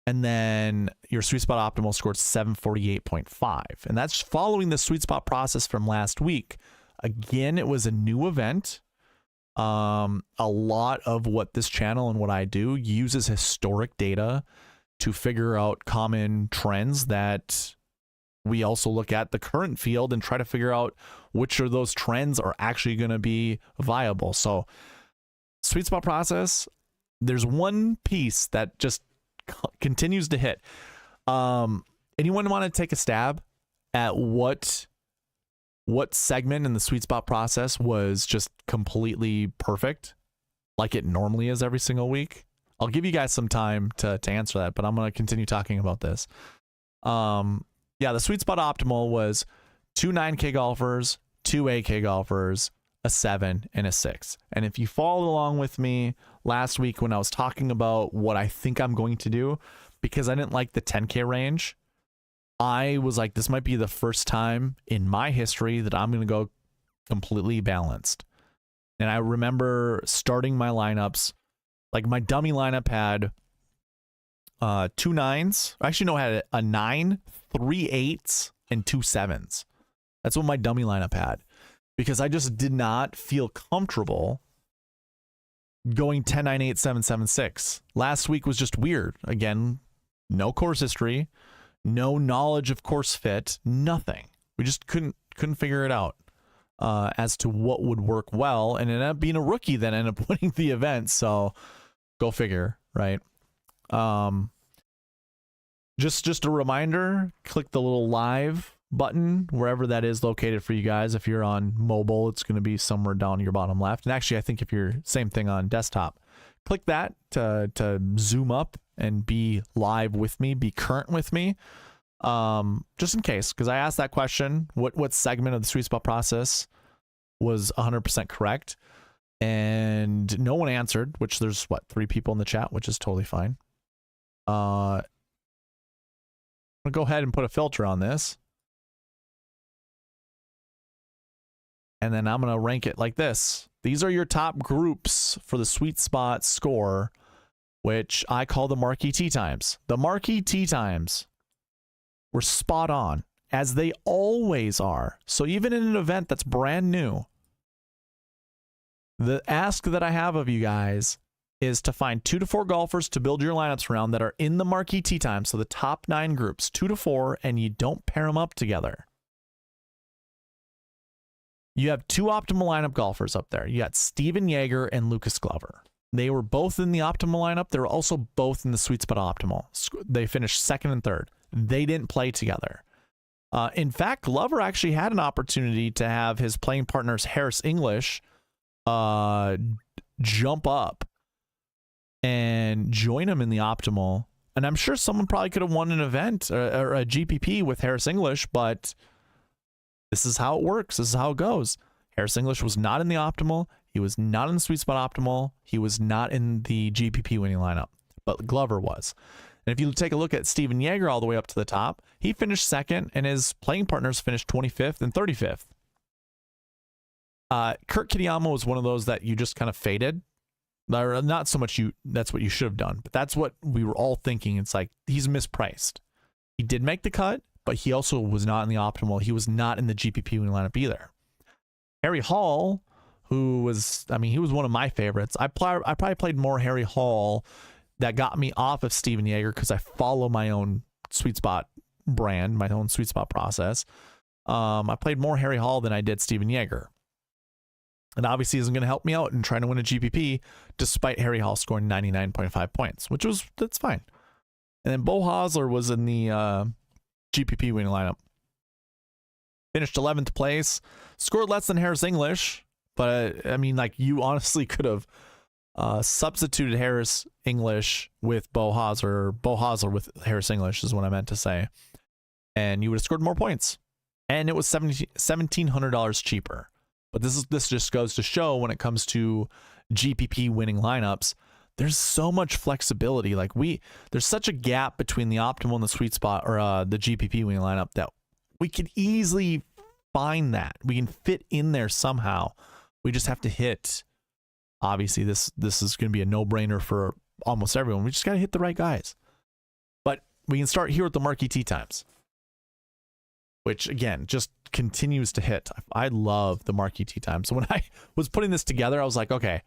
And then your Sweet Spot Optimal scored 748.5. And that's following the Sweet Spot process from last week. Again, it was a new event. A lot of what this channel and what I do uses historic data to figure out common trends that we also look at the current field and try to figure out which of those trends are actually going to be viable. So Sweet Spot process, there's one piece that just continues to hit. Anyone want to take a stab at what segment in the Sweet Spot process was just completely perfect, like it normally is every single week? I'll give you guys some time to answer that, but I'm going to continue talking about this. Yeah, the Sweet Spot Optimal was 2 9K golfers, 2 8K golfers, a 7, and a 6. And if you followed along with me last week when I was talking about what I think I'm going to do, because I didn't like the 10K range, I was like, this might be the first time in my history that I'm going to go completely balanced. And I remember starting my lineups, like my dummy lineup had 2 9s. Actually, no, it had a 9, 3 8s, and 2 7s. That's what my dummy lineup had, because I just did not feel comfortable going 10, 9, 8, 7, 7, 6. Last week was just weird. Again, no course history, no knowledge of course fit, nothing. We just couldn't figure it out as to what would work well, and it ended up being a rookie that ended up winning the event. So go figure, right? Just a reminder, click the little live button wherever that is located for you guys. If you're on mobile, it's going to be somewhere down your bottom left. And actually, I think if you're same thing on desktop, click that to zoom up and be live with me, be current with me. Just in case, because I asked that question, what segment of the Sweet Spot process was 100% correct, and no one answered, which there's 3 people in the chat, which is totally fine. I'm gonna go ahead and put a filter on this, and then I'm gonna rank it like this. These are your top groups for the Sweet Spot score, which I call the Marquee Tee Times. The Marquee Tee Times were spot on, as they always are. So even in an event that's brand new, the ask that I have of you guys is to find 2 to 4 golfers to build your lineups around that are in the Marquee Tee Times. So the top 9 groups, 2 to 4, and you don't pair them up together. You have 2 optimal lineup golfers up there. You got Steven Yeager and Lucas Glover. They were both in the optimal lineup. They were also both in the Sweet Spot Optimal. They finished 2nd and 3rd. They didn't play together. In fact, Glover actually had an opportunity to have his playing partners Harris English jump up and join him in the optimal. And I'm sure someone probably could have won an event or a GPP with Harris English, but this is how it works. This is how it goes. Harris English was not in the optimal. He was not in the Sweet Spot Optimal. He was not in the GPP winning lineup, but Glover was. And if you take a look at Steven Yeager all the way up to the top, he finished 2nd, and his playing partners finished 25th and 35th. Kurt Kitayama was one of those that you just kind of faded. Or not so much that's what you should have done, but that's what we were all thinking. It's like, he's mispriced. He did make the cut, but he also was not in the optimal. He was not in the GPP winning lineup either. Harry Hall, who was, he was one of my favorites. I probably played more Harry Hall. That got me off of Steven Yeager because I follow my own Sweet Spot brand, my own Sweet Spot process. I played more Harry Hall than I did Steven Yeager. And obviously isn't going to help me out in trying to win a GPP, despite Harry Hall scoring 99.5 points, that's fine. And then Bo Hosler was in the GPP winning lineup. Finished 11th place, scored less than Harris English, but I mean, like, you honestly could have substituted Harris English with Bo Hosler, or Bo Hosler with Harris English is what I meant to say, and you would have scored more points. And it was $1,700 cheaper. But this just goes to show when it comes to GPP winning lineups, there's so much flexibility. Like there's such a gap between the optimal and the sweet spot, or the GPP winning lineup, that we could easily find that. We can fit in there somehow. We just have to hit. Obviously, this is going to be a no-brainer for almost everyone. We just got to hit the right guys. But we can start here with the Marquee Tee Times, which again just continues to hit. I love the Marquee Tee Times. So when I was putting this together, I was like, okay,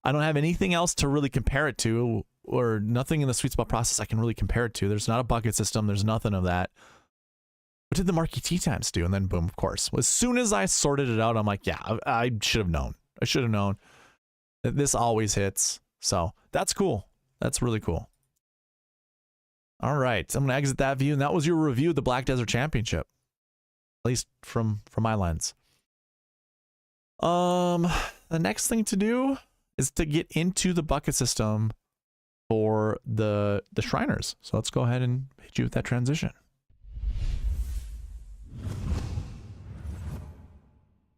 I don't have anything else to really compare it to, or nothing in the sweet spot process I can really compare it to. There's not a bucket system. There's nothing of that. What did the Marquee Tee Times do? And then boom, of course. As soon as I sorted it out, I'm like, yeah, I should have known. I should have known that this always hits. So that's cool. That's really cool. All right, I'm going to exit that view. And that was your review of the Black Desert Championship. At least from my lens. The next thing to do is to get into the bucket system for the Shriners. So let's go ahead and hit you with that transition.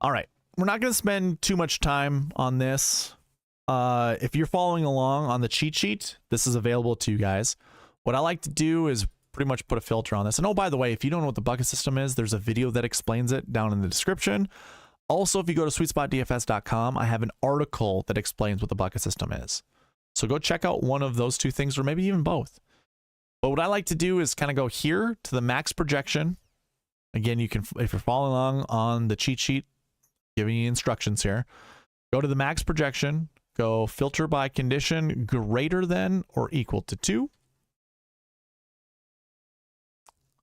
All right, we're not going to spend too much time on this. If you're following along on the cheat sheet, this is available to you guys. What I like to do is pretty much put a filter on this. And oh, by the way, if you don't know what the bucket system is, there's a video that explains it down in the description. Also, if you go to SweetSpotDFS.com, I have an article that explains what the bucket system is. So go check out one of those two things, or maybe even both. But what I like to do is kind of go here to the max projection. Again, you can, if you're following along on the cheat sheet, giving you instructions here, go to the max projection, go filter by condition greater than or equal to 2.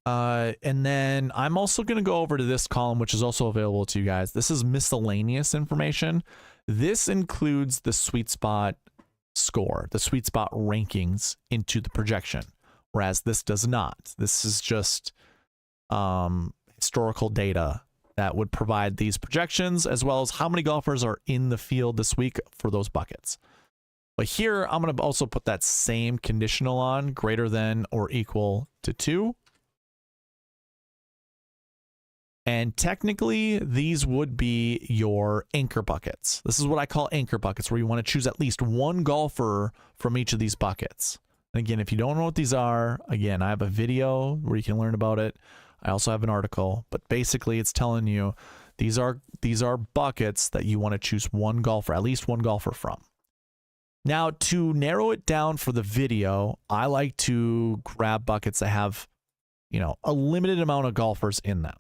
And then I'm also going to go over to this column, which is also available to you guys. This is miscellaneous information. This includes the sweet spot score, the sweet spot rankings into the projection, whereas this does not. This is just historical data that would provide these projections, as well as how many golfers are in the field this week for those buckets. But here, I'm going to also put that same conditional on, greater than or equal to 2. And technically, these would be your anchor buckets. This is what I call anchor buckets, where you want to choose at least one golfer from each of these buckets. And again, if you don't know what these are, again, I have a video where you can learn about it. I also have an article, but basically it's telling you these are buckets that you want to choose one golfer, at least one golfer from. Now, to narrow it down for the video, I like to grab buckets that have, you know, a limited amount of golfers in them.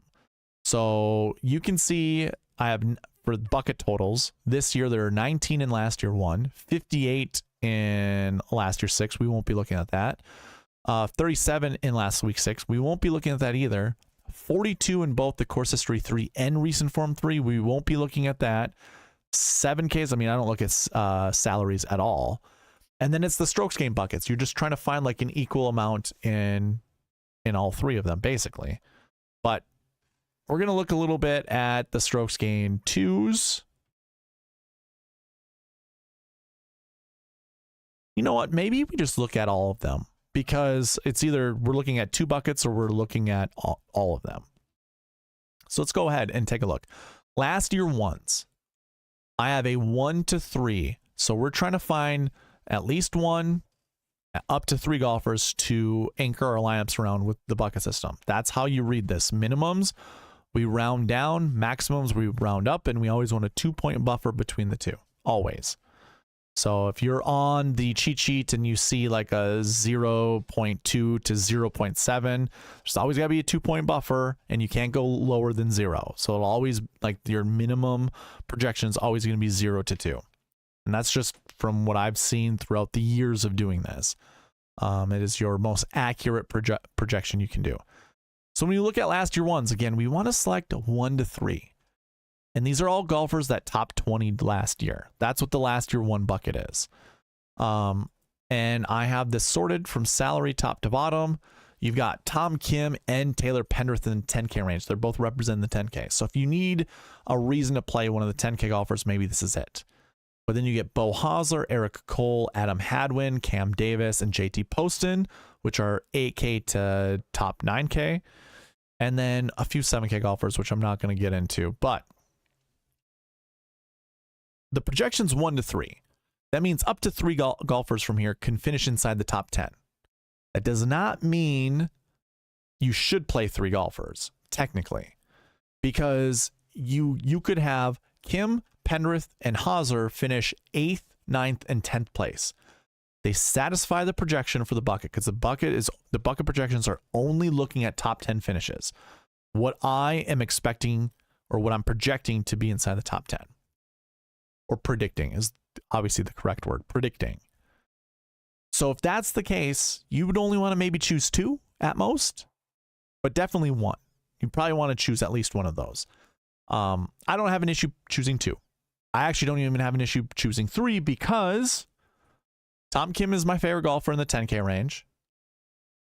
So you can see I have, for bucket totals, this year there are 19 in last year 1, 58 in last year 6. We won't be looking at that. 37 in last week 6. We won't be looking at that either. 42 in both the course history 3 and recent form 3. We won't be looking at that. 7Ks, I mean, I don't look at salaries at all. And then it's the strokes gain buckets. You're just trying to find like an equal amount in all 3 of them, basically. But we're going to look a little bit at the strokes gain 2s. You know what? Maybe we just look at all of them, because it's either we're looking at 2 buckets or we're looking at all of them. So let's go ahead and take a look. Last year 1s, I have a 1 to 3. So we're trying to find at least 1 up to 3 golfers to anchor our lineups around with the bucket system. That's how you read this. Minimums, we round down. Maximums, we round up. And we always want a 2-point buffer between the two. Always. So if you're on the cheat sheet and you see like a 0.2 to 0.7, there's always got to be a 2-point buffer, and you can't go lower than 0. So it'll always, like, your minimum projection is always going to be 0 to 2. And that's just from what I've seen throughout the years of doing this. It is your most accurate projection you can do. So when you look at last year 1s, again, we want to select 1 to 3. And these are all golfers that top 20 last year. That's what the last year one bucket is. And I have this sorted from salary top to bottom. You've got Tom Kim and Taylor Pendrith in the 10K range. They're both representing the 10K. So if you need a reason to play one of the 10K golfers, maybe this is it. But then you get Bo Hosler, Eric Cole, Adam Hadwin, Cam Davis, and JT Poston, which are 8K to top 9K. And then a few 7K golfers, which I'm not going to get into. But the projection's 1 to 3. That means up to 3 golfers from here can finish inside the top 10. That does not mean you should play 3 golfers, technically, because you could have Kim, Pendrith, and Hosler finish 8th, 9th, and 10th place. They satisfy the projection for the bucket because the bucket projections are only looking at top 10 finishes. What I am expecting or what I'm projecting to be inside the top 10, or predicting is obviously the correct word, predicting. So if that's the case, you would only want to maybe choose 2 at most, but definitely 1. You probably want to choose at least one of those. I don't have an issue choosing 2. I actually don't even have an issue choosing 3 because Tom Kim is my favorite golfer in the 10K range.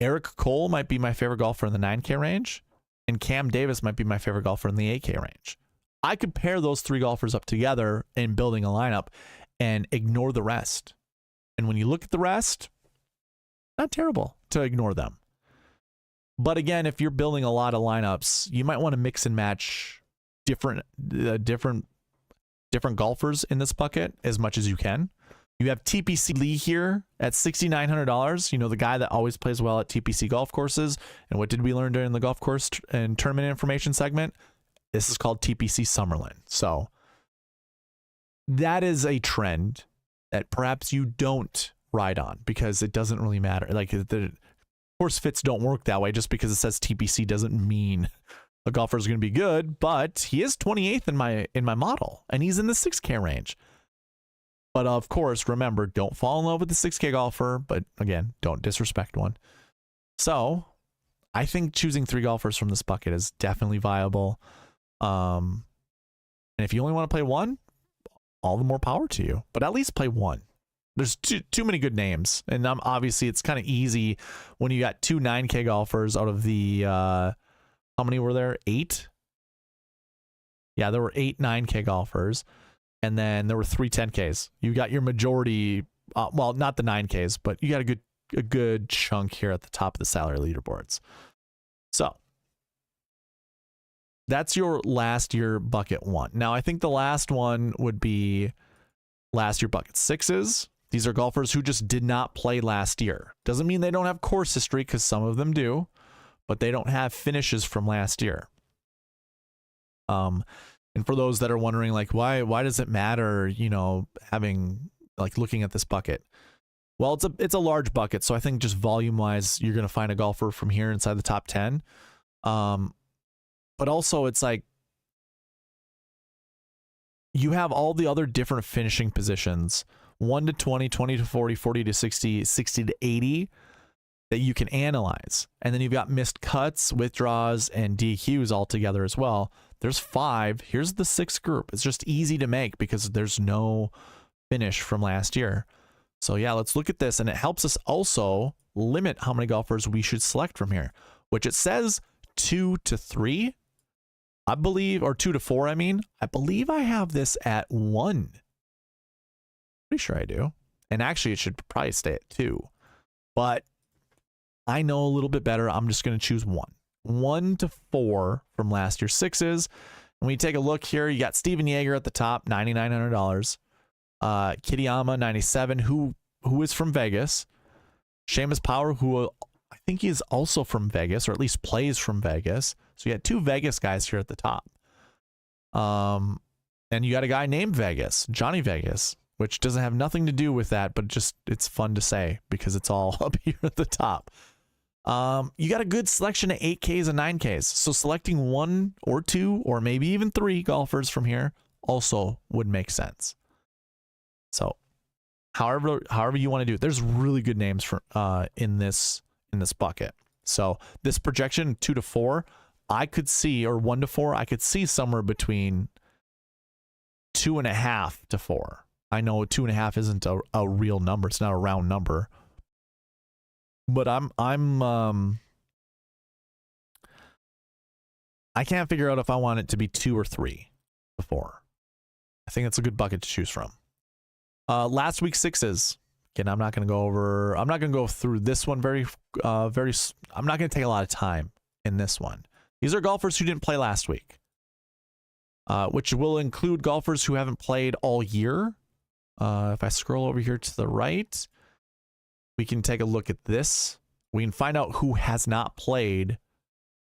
Eric Cole might be my favorite golfer in the 9K range. And Cam Davis might be my favorite golfer in the 8K range. I could pair those 3 golfers up together in building a lineup and ignore the rest. And when you look at the rest, not terrible to ignore them. But again, if you're building a lot of lineups, you might want to mix and match different golfers in this bucket as much as you can. You have TPC Lee here at $6,900. You know, the guy that always plays well at TPC golf courses. And what did we learn during the golf course and tournament information segment? This is called TPC Summerlin. So that is a trend that perhaps you don't ride on because it doesn't really matter. Like the course fits don't work that way. Just because it says TPC doesn't mean a golfer is going to be good, but he is 28th in my model and he's in the 6K range. But of course, remember, don't fall in love with the 6K golfer, but again, don't disrespect one. So I think choosing 3 golfers from this bucket is definitely viable. And if you only want to play 1, all the more power to you, but at least play 1. There's too many good names. And obviously it's kind of easy when you got 2 9K golfers out of the, how many were there? 8? Yeah, there were 8 9K golfers. And then there were 3 10Ks. You got your majority, well, not the 9Ks, but you got a good chunk here at the top of the salary leaderboards. So that's your last year bucket 1. Now, I think the last one would be last year bucket 6s. These are golfers who just did not play last year. Doesn't mean they don't have course history, because some of them do, but they don't have finishes from last year. And for those that are wondering, like, why does it matter, you know, having, like, looking at this bucket? Well, it's a large bucket, so I think just volume-wise, you're going to find a golfer from here inside the top 10. But also, it's like, you have all the other different finishing positions, 1 to 20, 20 to 40, 40 to 60, 60 to 80, that you can analyze. And then you've got missed cuts, withdraws, and DQs all together as well. There's 5. Here's the 6th group. It's just easy to make because there's no finish from last year. So yeah, let's look at this. And it helps us also limit how many golfers we should select from here, which it says 2 to 3, I believe, or 2 to 4, I mean. I believe I have this at 1. Pretty sure I do. And actually, it should probably stay at 2. But I know a little bit better. I'm just going to choose 1. 1 to 4 from last year's 6s. And when you take a look here, you got Steven Yeager at the top, $9,900. Kitayama, 97, who is from Vegas. Seamus Power, who I think he is also from Vegas, or at least plays from Vegas. So you got 2 Vegas guys here at the top. And you got a guy named Vegas, Johnny Vegas, which doesn't have nothing to do with that, but just it's fun to say because it's all up here at the top. You got a good selection of 8Ks and 9Ks. So selecting 1 or 2 or maybe even 3 golfers from here also would make sense. So however you want to do it, there's really good names for in this bucket. So this projection 2 to 4, I could see, or 1 to 4, I could see somewhere between 2.5 to 4. I know 2.5 isn't a real number. It's not a round number. But I can't figure out if I want it to be 2 or 3 to 4. I think that's a good bucket to choose from. Last week's sixes. Again, I'm not going to go through this one I'm not going to take a lot of time in this one. These are golfers who didn't play last week, which will include golfers who haven't played all year. If I scroll over here to the right, we can take a look at this. We can find out who has not played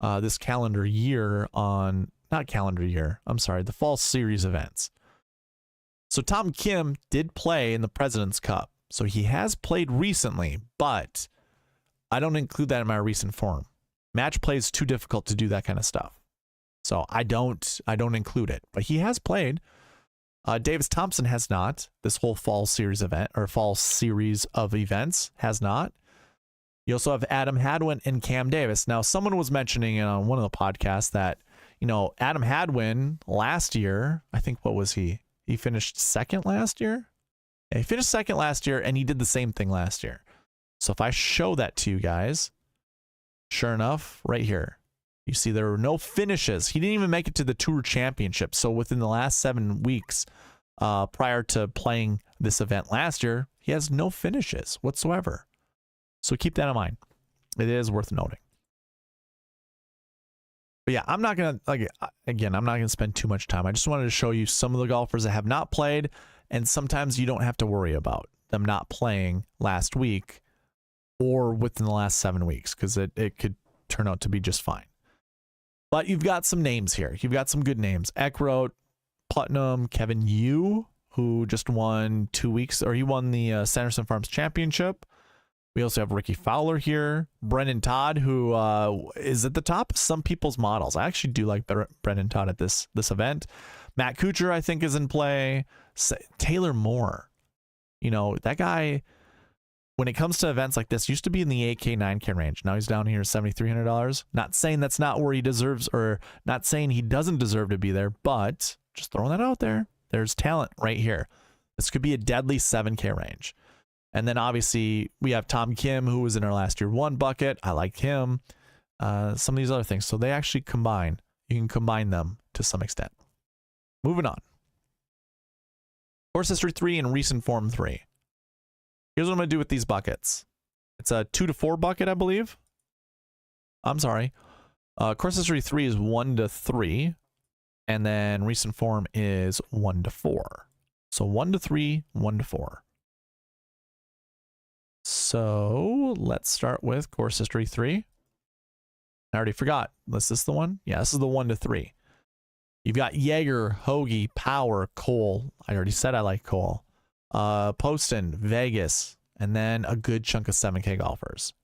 this calendar year the fall series events. So Tom Kim did play in the President's Cup. So he has played recently, but I don't include that in my recent form. Match play is too difficult to do that kind of stuff. So I don't include it, but he has played. Davis Thompson has not. This whole fall series event or fall series of events has not. You also have Adam Hadwin and Cam Davis. Now, someone was mentioning on one of the podcasts that, Adam Hadwin last year, I think, what was he? He finished second last year? Yeah, he finished second last year, and he did the same thing last year. So if I show that to you guys, sure enough, right here, you see there were no finishes. He didn't even make it to the Tour Championship. So within the last 7 weeks prior to playing this event last year, he has no finishes whatsoever. So keep that in mind. It is worth noting. But yeah, I'm not going to spend too much time. I just wanted to show you some of the golfers that have not played, and sometimes you don't have to worry about them not playing last week or within the last 7 weeks, because it could turn out to be just fine. But you've got some names here. You've got some good names. Eckroat, Putnam, Kevin Yu, who just won 2 weeks, or he won the Sanderson Farms Championship. We also have Ricky Fowler here. Brendan Todd, who is at the top of some people's models. I actually do like Brendan Todd at this event. Matt Kuchar, I think, is in play. Taylor Moore. That guy, when it comes to events like this, used to be in the 8K, 9K range. Now he's down here at $7,300. Not saying that's not where he deserves, or not saying he doesn't deserve to be there, but just throwing that out there. There's talent right here. This could be a deadly 7K range. And then obviously we have Tom Kim, who was in our last year 1 bucket. I like him. Some of these other things. So they actually combine. You can combine them to some extent. Moving on. Course History 3 and Recent Form 3. Here's what I'm going to do with these buckets. It's a 2 to 4 bucket, I believe. I'm sorry. Course History 3 is 1 to 3. And then Recent Form is 1 to 4. So 1 to 3, 1 to 4. So let's start with Course History 3. I already forgot. Is this the one? Yeah, this is the 1 to 3. You've got Jaeger, Hoagie, Power, Cole. I already said I like Cole. Poston, Vegas, and then a good chunk of 7K golfers.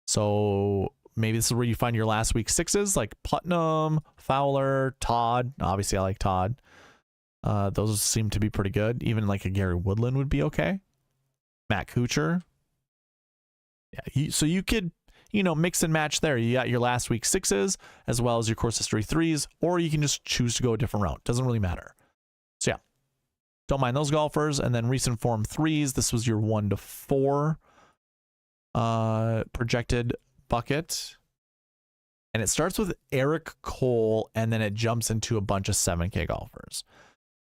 So maybe this is where you find your last week's sixes, like Putnam, Fowler, Todd. Obviously, I like Todd. Those seem to be pretty good. Even like a Gary Woodland would be okay. Matt Kuchar. Yeah, so you could, mix and match there. You got your last week's sixes as well as your Course History 3s, or you can just choose to go a different route. Doesn't really matter. So yeah, don't mind those golfers. And then Recent Form 3s. This was your 1 to 4 projected bucket. And it starts with Eric Cole, and then it jumps into a bunch of 7K golfers.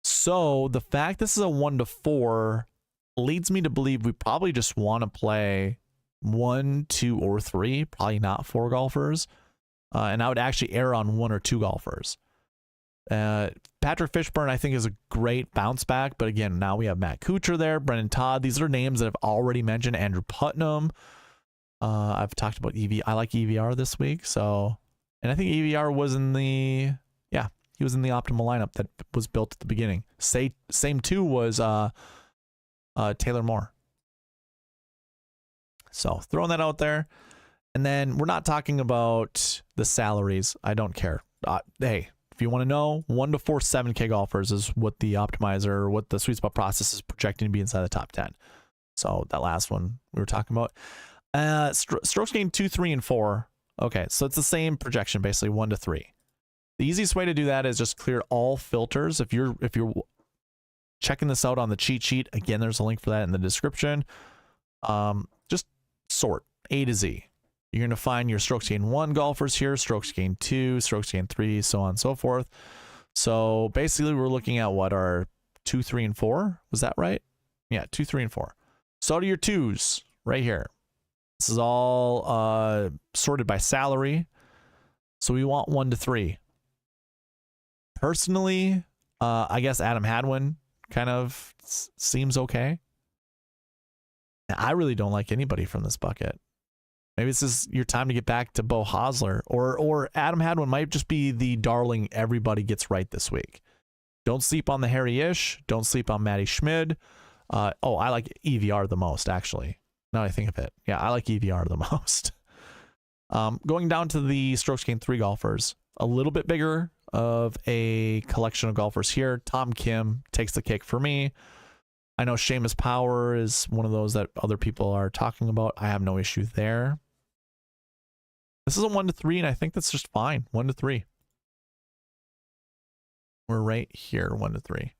So the fact this is a 1 to 4 leads me to believe we probably just want to play 1, 2, or 3, probably not 4 golfers. And I would actually err on 1 or 2 golfers. Patrick Fishburne, I think, is a great bounce back. But again, now we have Matt Kuchar there, Brendan Todd. These are names that I've already mentioned. Andrew Putnam. I've talked about EV. I like EVR this week. So, and I think EVR was in the, he was in the optimal lineup that was built at the beginning. Same too was Taylor Moore. So throwing that out there. And then we're not talking about the salaries. I don't care. Hey, if you want to know, 1 to 4 7K golfers is what the optimizer, what the SweetSpot process is projecting to be inside the top 10. So that last one we were talking about. Strokes gained 2, 3, and 4. Okay, so it's the same projection, basically 1 to 3. The easiest way to do that is just clear all filters. If you're checking this out on the cheat sheet, again, there's a link for that in the description. Just sort A to Z. You're going to find your strokes gain 1 golfers here, strokes gain 2, strokes gain 3, so on and so forth. So basically we're looking at what are 2, 3, and 4. Was that right? Yeah, 2, 3, and 4. So to your 2s right here. This is all sorted by salary. So we want 1 to 3. Personally, I guess Adam Hadwin kind of seems okay. I really don't like anybody from this bucket. Maybe this is your time to get back to Beau Hosler, or Adam Hadwin might just be the darling everybody gets right this week. Don't sleep on the Harry Ish. Don't sleep on Matty Schmid. Oh, I like EVR the most, actually. Now I think of it. Yeah, I like EVR the most. Going down to the strokes gain 3 golfers, a little bit bigger of a collection of golfers here. Tom Kim takes the cake for me. I know Seamus Power is one of those that other people are talking about. I have no issue there. This is a 1 to 3, and I think that's just fine. 1 to 3. We're right here, 1 to 3.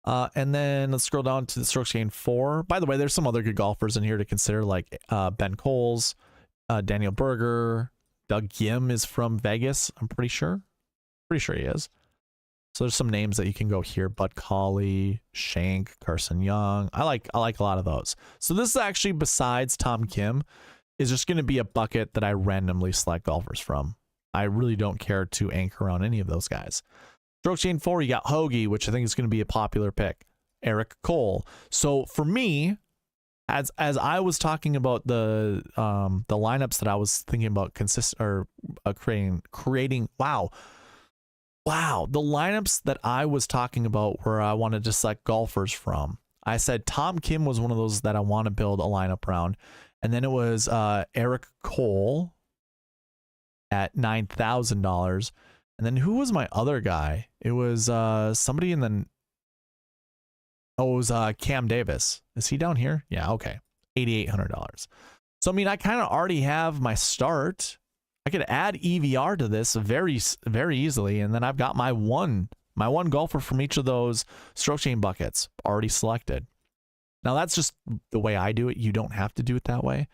And then let's scroll down to the strokes gain 4. By the way, there's some other good golfers in here to consider, like Ben Coles, Daniel Berger, Doug Yim is from Vegas. I'm pretty sure. Pretty sure he is. So there's some names that you can go here. Bud Cauley, Shank, Carson Young. I like a lot of those. So this is actually, besides Tom Kim, is just going to be a bucket that I randomly select golfers from. I really don't care to anchor on any of those guys. Strokes gain 4, you got Hoagie, which I think is going to be a popular pick. Eric Cole. So for me, as I was talking about the lineups that I was thinking about creating. Wow, the lineups that I was talking about where I wanted to select golfers from. I said Tom Kim was one of those that I want to build a lineup around. And then it was Eric Cole at $9,000. And then who was my other guy? It was somebody in the... Oh, it was Cam Davis. Is he down here? Yeah, okay. $8,800. So, I mean, I kind of already have my start. I could add EVR to this very, very easily, and then I've got my one golfer from each of those stroke chain buckets already selected. Now, that's just the way I do it. You don't have to do it that way.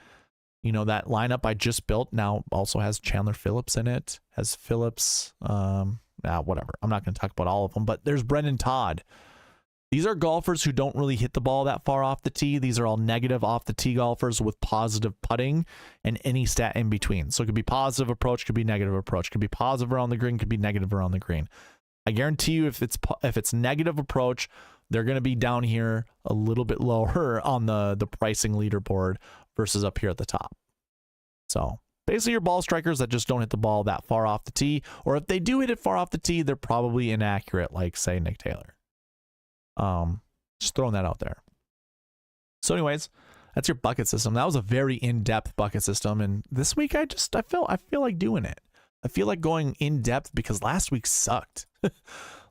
You know, that lineup I just built now also has Chandler Phillips in it, has Phillips, whatever. I'm not going to talk about all of them, but there's Brendan Todd. These are golfers who don't really hit the ball that far off the tee. These are all negative off the tee golfers with positive putting and any stat in between. So it could be positive approach, could be negative approach, could be positive around the green, could be negative around the green. I guarantee you if it's negative approach, they're going to be down here a little bit lower on the pricing leaderboard versus up here at the top. So basically your ball strikers that just don't hit the ball that far off the tee, or if they do hit it far off the tee, they're probably inaccurate, like say Nick Taylor. Just throwing that out there. So anyways, that's your bucket system. That was a very in-depth bucket system, and this week I feel like doing it. I feel like going in depth because last week sucked.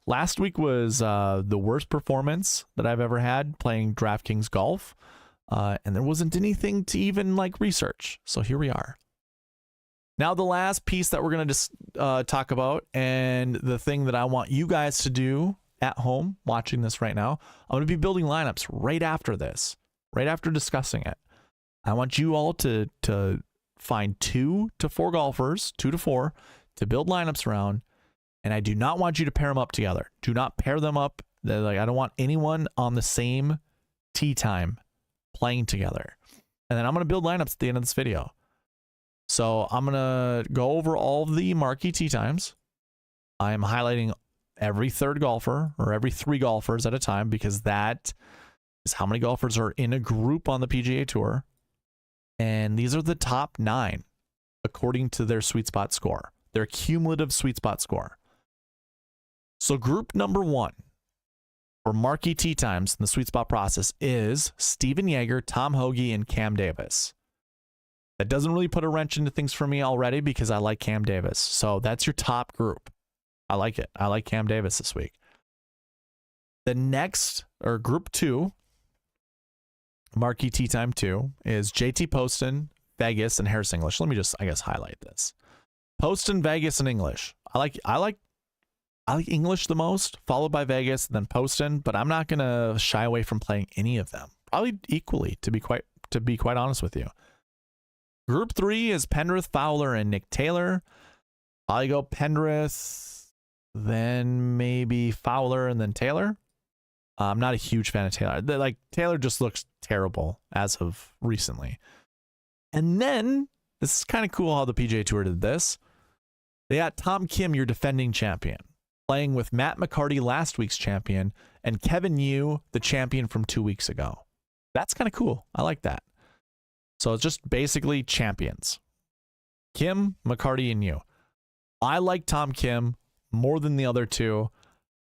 Last week was the worst performance that I've ever had playing DraftKings golf, and there wasn't anything to even like research. So here we are. Now the last piece that we're gonna just talk about, and the thing that I want you guys to do at home watching this right now, I'm going to be building lineups right after this, right after discussing it. I want you all to find 2 to 4 golfers, 2 to 4, to build lineups around, and I do not want you to pair them up together. Do not pair them up. I don't want anyone on the same tee time playing together. And then I'm going to build lineups at the end of this video. So I'm going to go over all of the Marquee Tee Times. I am highlighting every 3rd golfer or every 3 golfers at a time because that is how many golfers are in a group on the PGA Tour. And these are the top 9 according to their SweetSpot score, their cumulative SweetSpot score. So group number 1 for Marquee Tee Times in the SweetSpot process is Steven Yeager, Tom Hoagie, and Cam Davis. That doesn't really put a wrench into things for me already because I like Cam Davis. So that's your top group. I like it. I like Cam Davis this week. The next, or group 2, Marquee Tee Time 2, is JT Poston, Vegas, and Harris English. Let me just, I guess, highlight this. Poston, Vegas, and English. I I like English the most, followed by Vegas, then Poston, but I'm not gonna shy away from playing any of them. Probably equally, to be quite honest with you. Group 3 is Pendrith, Fowler, and Nick Taylor. I'll go Pendrith, then maybe Fowler, and then Taylor. I'm not a huge fan of Taylor. Like, Taylor just looks terrible as of recently. And then, this is kind of cool how the PGA Tour did this. They got Tom Kim, your defending champion, playing with Matt McCarty, last week's champion, and Kevin Yu, the champion from 2 weeks ago. That's kind of cool. I like that. So it's just basically champions. Kim, McCarty, and Yu. I like Tom Kim more than the other two.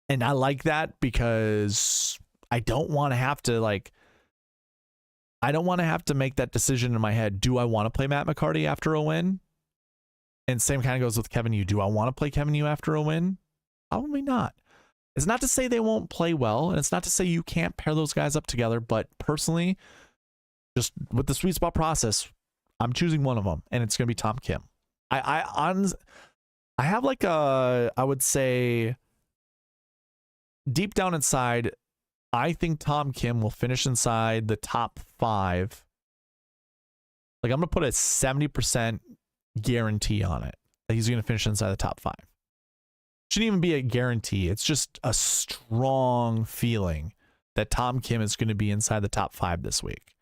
And I like that because I don't want to have to, like, I don't want to have to make that decision in my head. Do I want to play Matt McCarty after a win? And same kind of goes with Kevin Yu. Do I want to play Kevin Yu after a win? Probably not. It's not to say they won't play well, and it's not to say you can't pair those guys up together, but personally, just with the sweet spot process, I'm choosing one of them, and it's going to be Tom Kim. I have like a, I would say, deep down inside, I think Tom Kim will finish inside the top 5. Like, I'm going to put a 70% guarantee on it that he's going to finish inside the top 5. Shouldn't even be a guarantee. It's just a strong feeling that Tom Kim is going to be inside the top 5 this week.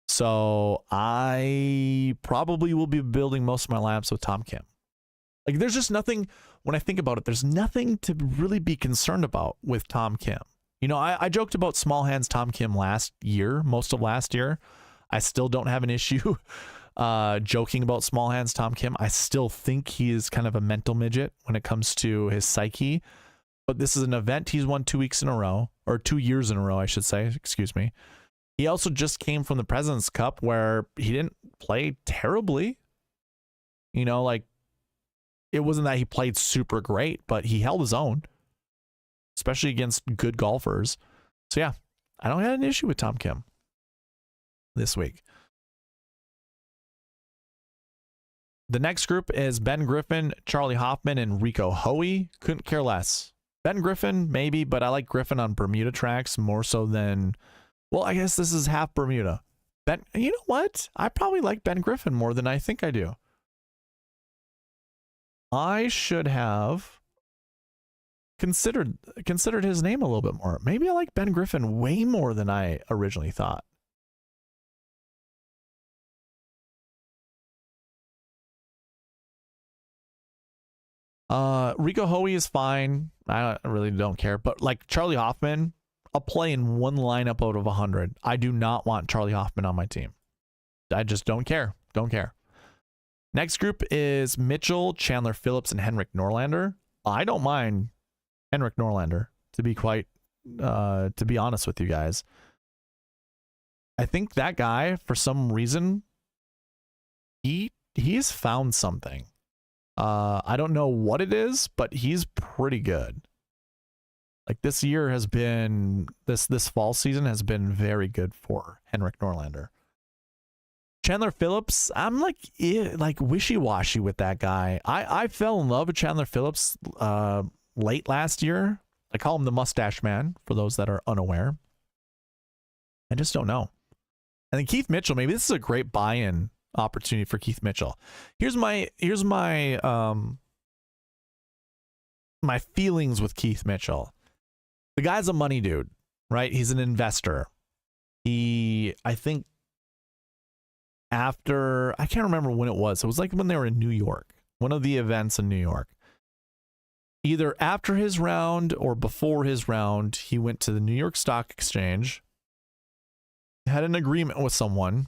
So I probably will be building most of my lineups with Tom Kim. Like, there's just nothing, when I think about it, there's nothing to really be concerned about with Tom Kim. You know, I joked about small hands Tom Kim last year, most of last year. I still don't have an issue joking about small hands Tom Kim. I still think he is kind of a mental midget when it comes to his psyche. But this is an event he's won 2 weeks in a row, or 2 years in a row, I should say. Excuse me. He also just came from the President's Cup where he didn't play terribly. You know, like, it wasn't that he played super great, but he held his own, especially against good golfers. So yeah, I don't have an issue with Tom Kim this week. The next group is Ben Griffin, Charlie Hoffman, and Rico Hoey. Couldn't care less. Ben Griffin, maybe, but I like Griffin on Bermuda tracks more so than, well, I guess this is half Bermuda. Ben, you know what? I probably like Ben Griffin more than I think I do. I should have considered his name a little bit more. Maybe I like Ben Griffin way more than I originally thought. Rico Hoey is fine. I really don't care. But like Charlie Hoffman, I'll play in one lineup out of 100. I do not want Charlie Hoffman on my team. I just don't care. Don't care. Next group is Mitchell, Chandler Phillips, and Henrik Norlander. I don't mind Henrik Norlander, to be honest with you guys. I think that guy, for some reason, he's found something. I don't know what it is, but he's pretty good. Like, this year has been, this fall season has been very good for Henrik Norlander. Chandler Phillips, I'm like wishy-washy with that guy. I fell in love with Chandler Phillips late last year. I call him the mustache man, for those that are unaware. I just don't know. And then Keith Mitchell, maybe this is a great buy-in opportunity for Keith Mitchell. Here's my my feelings with Keith Mitchell. The guy's a money dude, right? He's an investor. I think after, I can't remember when it was. It was like when they were in New York, one of the events in New York. Either after his round or before his round, he went to the New York Stock Exchange, had an agreement with someone.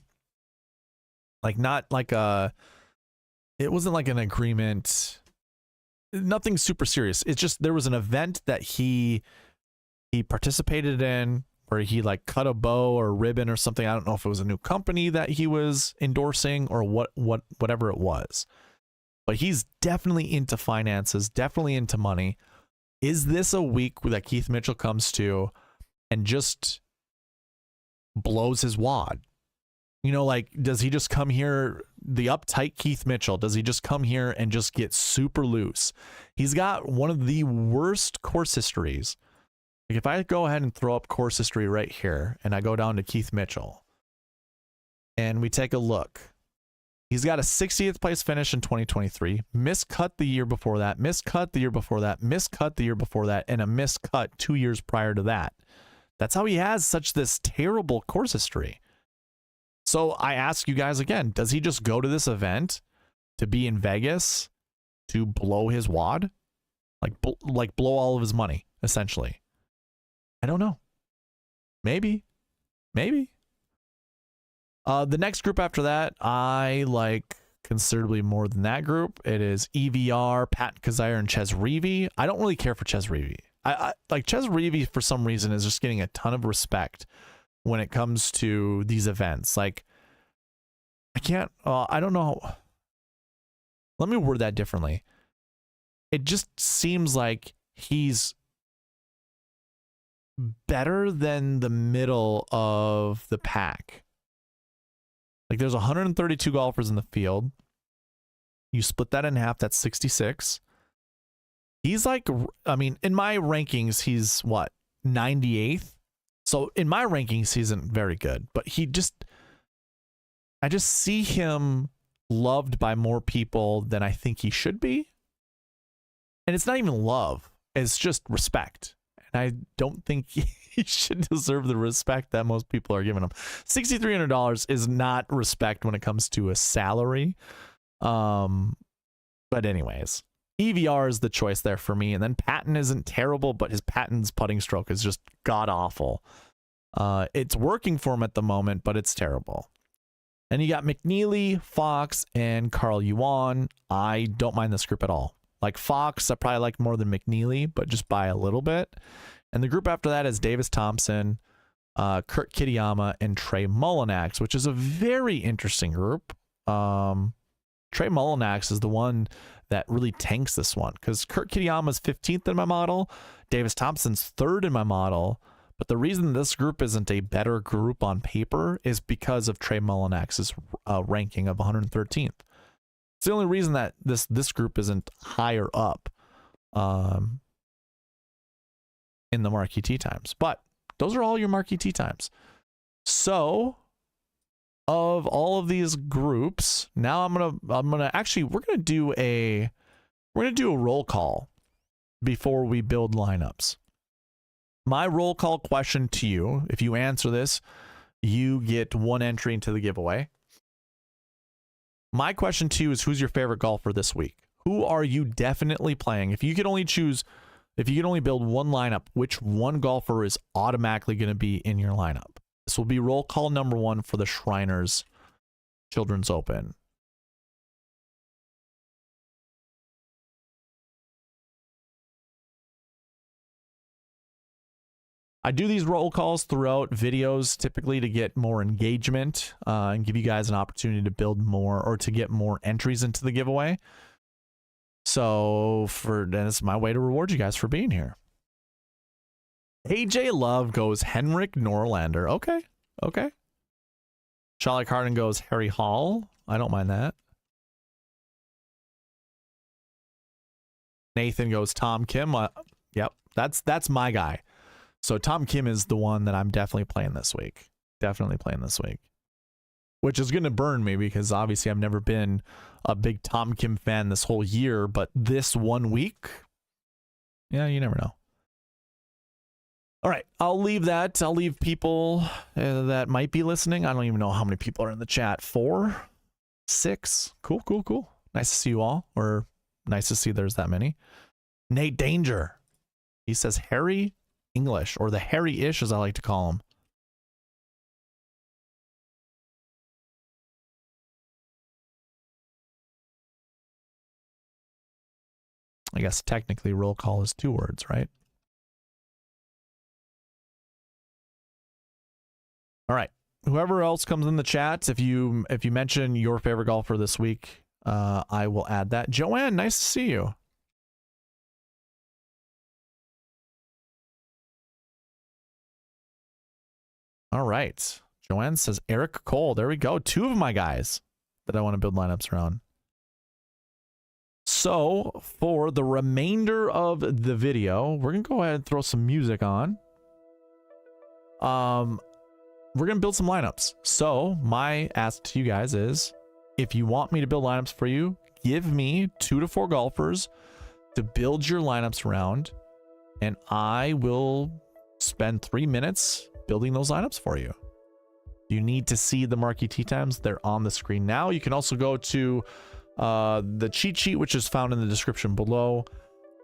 Like, not like it wasn't like an agreement, nothing super serious. It's just, there was an event that he participated in where he like cut a bow or ribbon or something. I don't know if it was a new company that he was endorsing or whatever it was. But he's definitely into finances, definitely into money. Is this a week that Keith Mitchell comes to and just blows his wad? You know, like, does he just come here, the uptight Keith Mitchell, does he just come here and just get super loose? He's got one of the worst course histories. Like, if I go ahead and throw up course history right here, and I go down to Keith Mitchell, and we take a look, he's got a 60th place finish in 2023, miscut the year before that, miscut the year before that, miscut the year before that, and a miscut 2 years prior to that. That's how he has such this terrible course history. So I ask you guys again, does he just go to this event to be in Vegas to blow his wad? Like blow all of his money, essentially. I don't know. Maybe. Maybe. The next group after that, I like considerably more than that group. It is EVR, Pat Kazire, and Ches Reavie. I don't really care for Ches Reavie. I like Ches Reavie for some reason is just getting a ton of respect when it comes to these events. Like, I don't know. Let me word that differently. It just seems like he's better than the middle of the pack. Like, there's 132 golfers in the field. You split that in half, that's 66. He's like, I mean, in my rankings, he's what, 98th? So in my rankings, he isn't very good, but I just see him loved by more people than I think he should be. And it's not even love, it's just respect. And I don't think he should deserve the respect that most people are giving him. $6,300 is not respect when it comes to a salary. But anyways, EVR is the choice there for me. And then Patton isn't terrible, but his Patton's putting stroke is just god-awful. It's working for him at the moment, but it's terrible. And you got McNeely, Fox, and Carl Yuan. I don't mind this group at all. Like Fox, I probably like more than McNeely, but just by a little bit. And the group after that is Davis Thompson, Kurt Kitayama, and Trey Mullinax, which is a very interesting group. Trey Mullinax is the one that really tanks this one because Kurt Kitayama is 15th in my model. Davis Thompson's 3rd in my model. But the reason this group isn't a better group on paper is because of Trey Mullinax's ranking of 113th. It's the only reason that this group isn't higher up in the Marquee Tee Times. But those are all your Marquee Tee Times. So of all of these groups, now I'm gonna actually we're gonna do a roll call before we build lineups. My roll call question to you, if you answer this, you get 1 entry into the giveaway. My question to you is, who's your favorite golfer this week? Who are you definitely playing? If you could only build one lineup, which one golfer is automatically going to be in your lineup? This will be roll call number 1 for the Shriners Children's Open. I do these roll calls throughout videos typically to get more engagement and give you guys an opportunity to build more or to get more entries into the giveaway. So this is my way to reward you guys for being here. AJ Love goes Henrik Norlander. Okay. Okay. Charlie Harden goes Harry Hall. I don't mind that. Nathan goes Tom Kim. Yep. That's my guy. So Tom Kim is the one that I'm definitely playing this week. Definitely playing this week. Which is going to burn me because obviously I've never been a big Tom Kim fan this whole year, but this 1 week, yeah, you never know. All right, I'll leave that. I'll leave people that might be listening. I don't even know how many people are in the chat. 4, 6. Cool, cool, cool. Nice to see you all, or nice to see there's that many. Nate Danger. He says Harry English, or the Harry-ish as I like to call him. I guess technically roll call is 2 words, right? All right. Whoever else comes in the chat, if you mention your favorite golfer this week, I will add that. Joanne, nice to see you. All right. Joanne says Eric Cole. There we go. 2 of my guys that I want to build lineups around. So for the remainder of the video, we're going to go ahead and throw some music on. We're going to build some lineups. So my ask to you guys is, if you want me to build lineups for you, give me 2 to 4 golfers to build your lineups around, and I will spend 3 minutes building those lineups for you. You need to see the Marquee Tee Times. They're on the screen now. You can also go to the cheat sheet, which is found in the description below.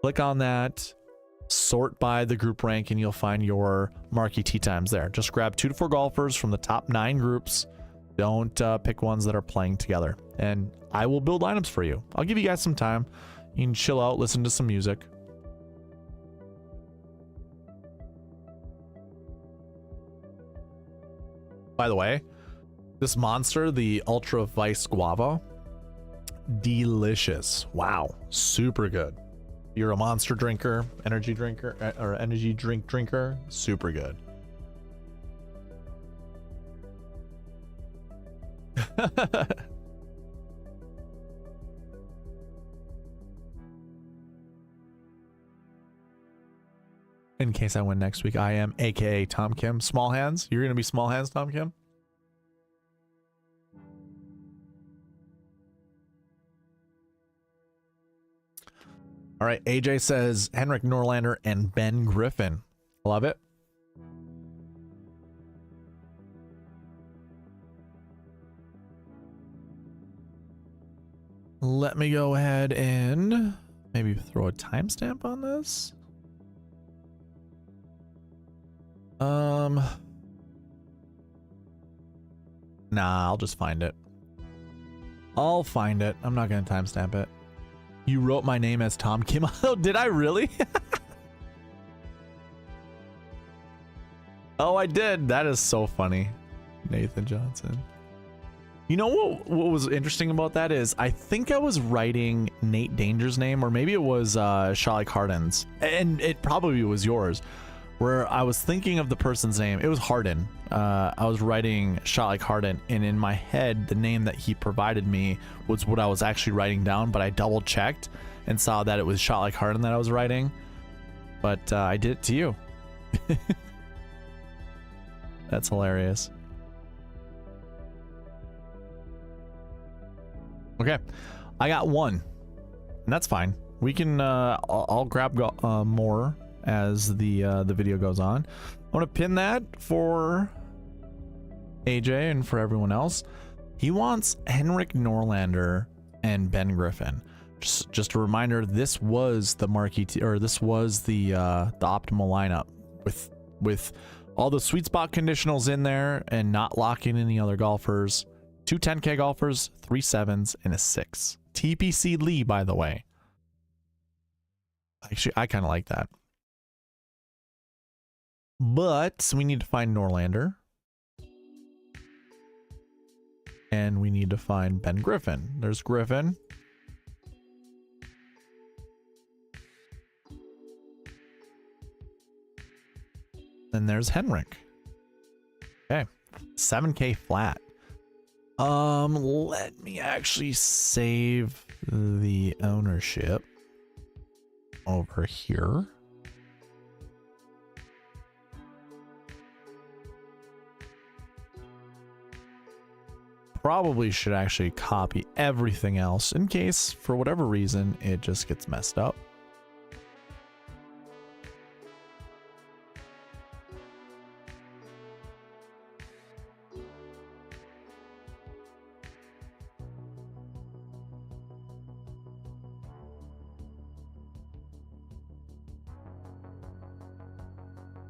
Click on that, sort by the group rank, and you'll find your Marquee Tee Times there. Just grab 2 to 4 golfers from the top 9 groups. Don't pick ones that are playing together, and I will build lineups for you. I'll give you guys some time. You can chill out, listen to some music. By the way, this monster, the Ultra Vice Guava, delicious. Wow, super good. You're a monster drinker, energy drinker, or energy drink drinker, super good. In case I win next week, I am aka Tom Kim. Small hands. You're gonna be small hands, Tom Kim. All right, AJ says Henrik, Norlander, and Ben Griffin. Love it. Let me go ahead and maybe throw a timestamp on this. Nah, I'll just find it. I'll find it. I'm not gonna timestamp it. You wrote my name as Tom Kim. Oh, did I really? Oh, I did. That is so funny. Nathan Johnson. You know what was interesting about that is I think I was writing Nate Danger's name, or maybe it was Shalik Harden's, and it probably was yours, where I was thinking of the person's name. It was Harden. I was writing Shalik Harden, and in my head, the name that he provided me was what I was actually writing down, but I double checked and saw that it was Shalik Harden that I was writing. But I did it to you. That's hilarious. Okay, I got 1, and that's fine. We can. I'll grab more as the video goes on. I want to pin that for AJ and for everyone else. He wants Henrik, Norlander, and Ben Griffin. Just a reminder, this was the Marquee Tee, or this was the optimal lineup with all the sweet spot conditionals in there and not locking in the other golfers. 2 10K golfers, 3 7s, and a 6. TPC Lee, by the way. Actually, I kind of like that. But we need to find Norlander. And we need to find Ben Griffin. There's Griffin. And there's Henrik. Okay. 7K flat. Let me actually save the ownership over here. Probably should actually copy everything else in case, for whatever reason, it just gets messed up.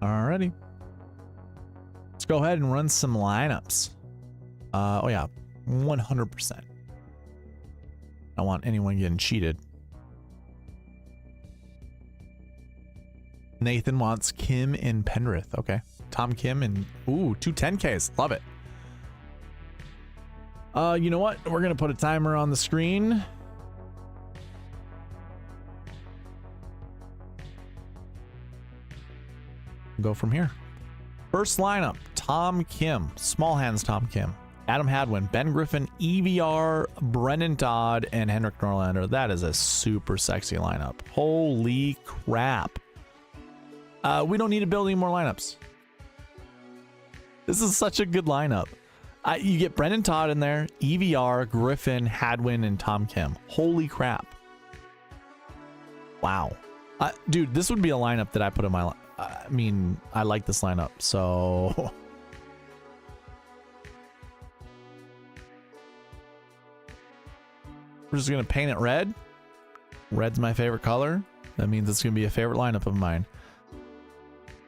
Alrighty. Let's go ahead and run some lineups. Oh yeah, 100%. I don't want anyone getting cheated. Nathan wants Kim in Pendrith. Okay. Tom Kim and ooh, 2 10Ks. Love it. You know what? We're gonna put a timer on the screen. Go from here. First lineup, Tom Kim, small hands Tom Kim, Adam Hadwin, Ben Griffin, EVR, Brendan Todd, and Henrik Norlander. That is a super sexy lineup. Holy crap. We don't need to build any more lineups. This is such a good lineup. You get Brendan Todd in there, EVR, Griffin, Hadwin, and Tom Kim. Holy crap. Wow. Dude, this would be a lineup that I put in my... I mean, I like this lineup, so... We're just going to paint it red. Red's my favorite color. That means it's going to be a favorite lineup of mine.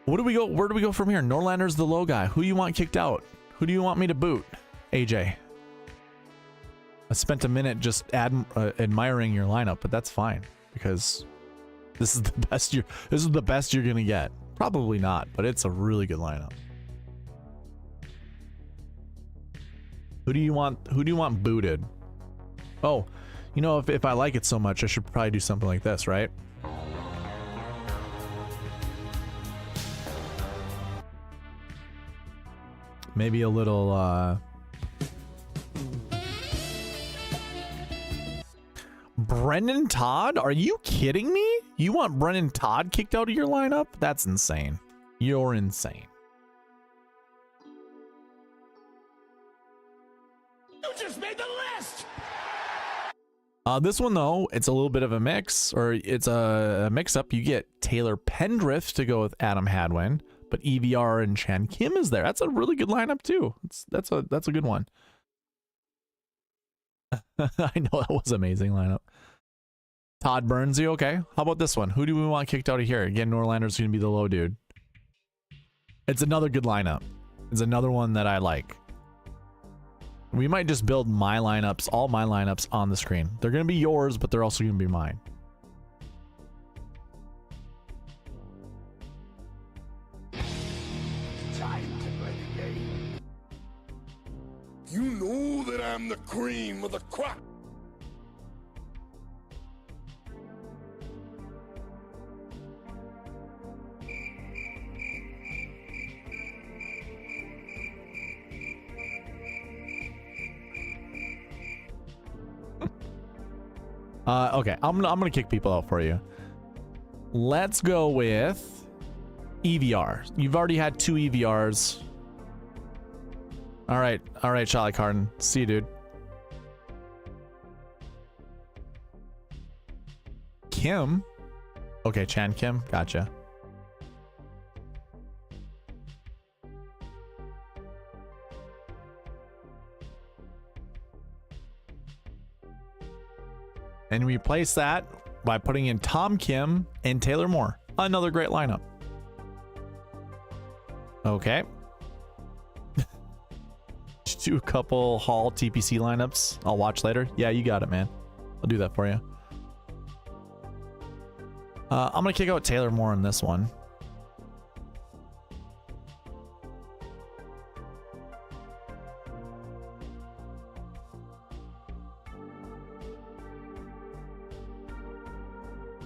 Where do we go from here? Norlander's the low guy. Who do you want kicked out? Who do you want me to boot? AJ. I spent a minute just admiring your lineup, but that's fine because this is the best you're going to get. Probably not, but it's a really good lineup. Who do you want booted? Oh, you know, if I like it so much, I should probably do something like this, right? Maybe a little, Brendan Todd? Are you kidding me? You want Brendan Todd kicked out of your lineup? That's insane. You're insane. You just made the list! This one, though, it's a little bit of a mix, or it's a mix-up. You get Taylor Pendrith to go with Adam Hadwin, but EVR and Chan Kim is there. That's a really good lineup, too. That's a good one. I know, that was an amazing lineup. Todd Burns, you okay? How about this one? Who do we want kicked out of here? Again, Norlander's going to be the low dude. It's another good lineup. It's another one that I like. We might just build my lineups, all my lineups on the screen. They're going to be yours, but they're also going to be mine. Time to play the game. You know that I'm the cream of the crop. Okay, I'm gonna kick people out for you. Let's go with EVR. You've already had 2 EVRs. All right, Charlie Harden. See you, dude. Kim. Okay, Chan Kim. Gotcha. And we replace that by putting in Tom Kim and Taylor Moore. Another great lineup. Okay. Just do a couple Hall TPC lineups. I'll watch later. Yeah, you got it, man. I'll do that for you. I'm going to kick out Taylor Moore in this one.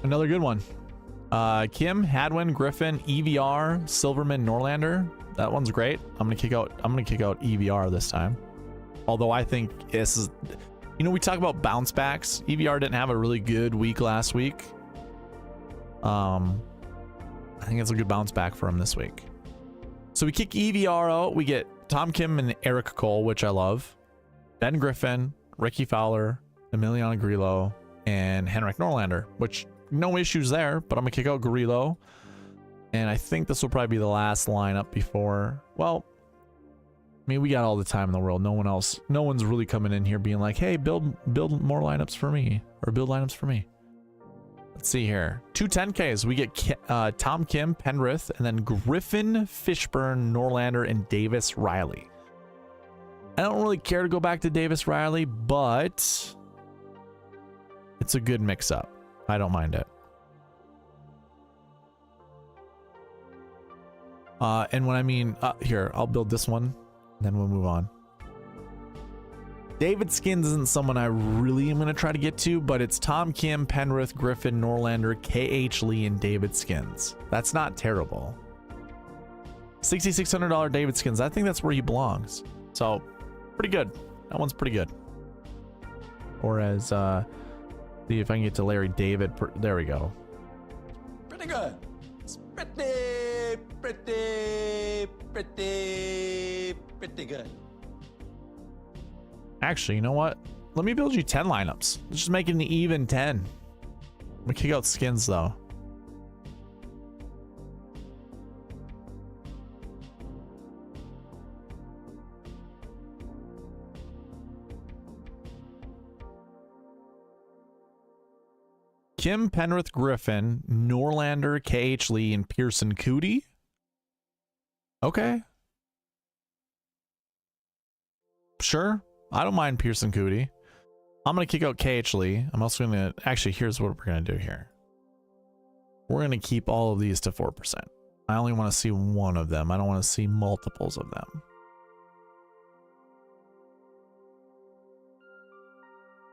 Another good one. Kim, Hadwin, Griffin, EVR, Silverman, Norlander. That one's great. I'm gonna kick out EVR this time. Although I think this is, you know, we talk about bounce backs. EVR didn't have a really good week last week. I think it's a good bounce back for him this week. So we kick EVR out. We get Tom Kim and Eric Cole, which I love. Ben Griffin, Ricky Fowler, Emiliano Grillo, and Henrik Norlander, which no issues there, but I'm gonna kick out Grillo. And I think this will probably be the last lineup before, well, I mean, we got all the time in the world. No one's really coming in here being like, hey, build more lineups for me, or build lineups for me. Let's see here. 2 10Ks. We get Tom Kim, Pendrith, and then Griffin, Fishburne, Norlander, and Davis Riley. I don't really care to go back to Davis Riley, but it's a good mix-up. I don't mind it. And when I mean, here, I'll build this one, then we'll move on. David Skins isn't someone I really am going to try to get to, but it's Tom Kim, Pendrith, Griffin, Norlander, KH Lee, and David Skins. That's not terrible. $6,600 David Skins. I think that's where he belongs. So, pretty good. That one's pretty good. Or as, see if I can get to Larry David. There we go. Pretty good. It's pretty good. Actually, you know what? Let me build you 10 lineups. Let's just make it an even 10. I'm gonna kick out Skins though. Kim, Pendrith, Griffin, Norlander, KH Lee, and Pearson Cootie. Okay. Sure. I don't mind Pearson Cootie. I'm going to kick out KH Lee. I'm also going to... Actually, here's what we're going to do here. We're going to keep all of these to 4%. I only want to see one of them. I don't want to see multiples of them.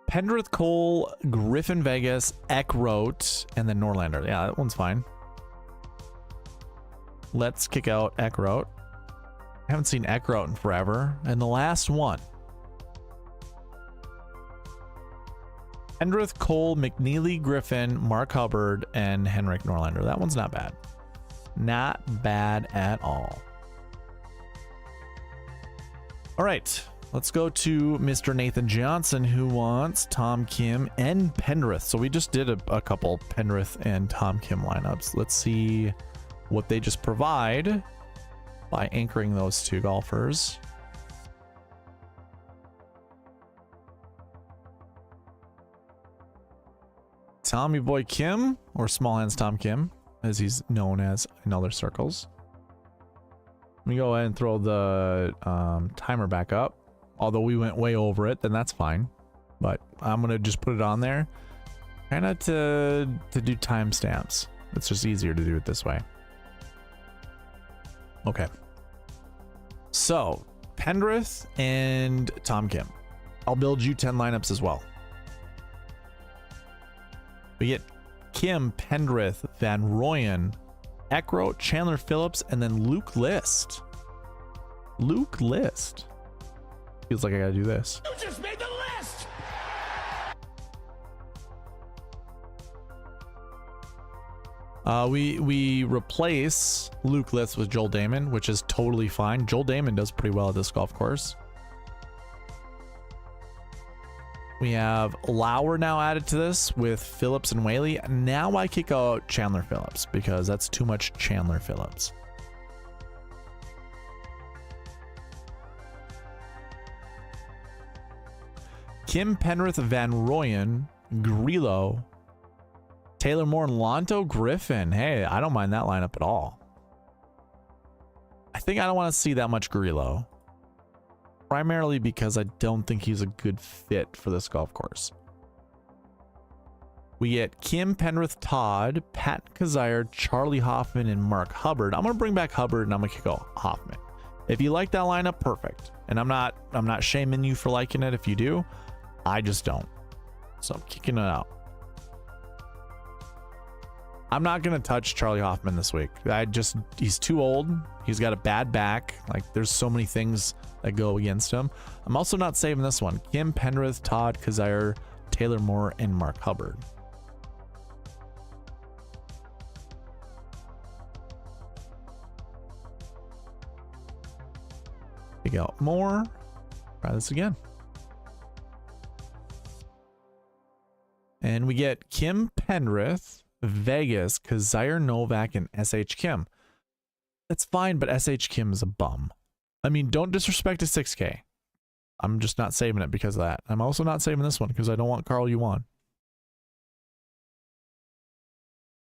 Pendrith, Cole, Griffin, Vegas, Eckroat, and then Norlander. Yeah, that one's fine. Let's kick out Eckroat. I haven't seen Eckroat in forever. And the last one. Pendrith, Cole, McNeely, Griffin, Mark Hubbard, and Henrik Norlander. That one's not bad. Not bad at all. All right. Let's go to Mr. Nathan Johnson, who wants Tom Kim and Pendrith. So we just did a couple Pendrith and Tom Kim lineups. Let's see what they just provide by anchoring those two golfers. Tommy Boy Kim, or Small Hands Tom Kim, as he's known as in other circles. Let me go ahead and throw the timer back up. Although we went way over it, then that's fine. But I'm going to just put it on there. Kind of to do timestamps. It's just easier to do it this way. Okay. So, Pendrith and Tom Kim. I'll build you 10 lineups as well. We get Kim, Pendrith, Van Rooyen, Eckroat, Chandler Phillips, and then Luke List. Luke List. Feels like I gotta do this. You just made the list! We replace Luke List with Joel Damon, which is totally fine. Joel Damon does pretty well at this golf course. We have Lauer now added to this with Phillips and Whaley. Now I kick out Chandler Phillips because that's too much Chandler Phillips. Kim, Pendrith, Van Rooyen, Grillo, Taylor Moore, and Lonto Griffin. Hey, I don't mind that lineup at all. I think I don't want to see that much Grillo. Primarily because I don't think he's a good fit for this golf course. We get Kim, Pendrith, Todd, Pat Kazire, Charlie Hoffman, and Mark Hubbard. I'm going to bring back Hubbard and I'm going to kick out Hoffman. If you like that lineup, perfect. And I'm not shaming you for liking it if you do. I just don't. So I'm kicking it out. I'm not going to touch Charlie Hoffman this week. He's too old. He's got a bad back. Like, there's so many things that go against him. I'm also not saving this one. Kim, Pendrith, Todd, Kazire, Taylor Moore, and Mark Hubbard. Pick out more. Try this again. And we get Kim, Pendrith, Vegas, Kazire, Novak, and SH Kim. That's fine, but SH Kim is a bum. I mean, don't disrespect a 6K. I'm just not saving it because of that. I'm also not saving this one because I don't want Karl Yuan.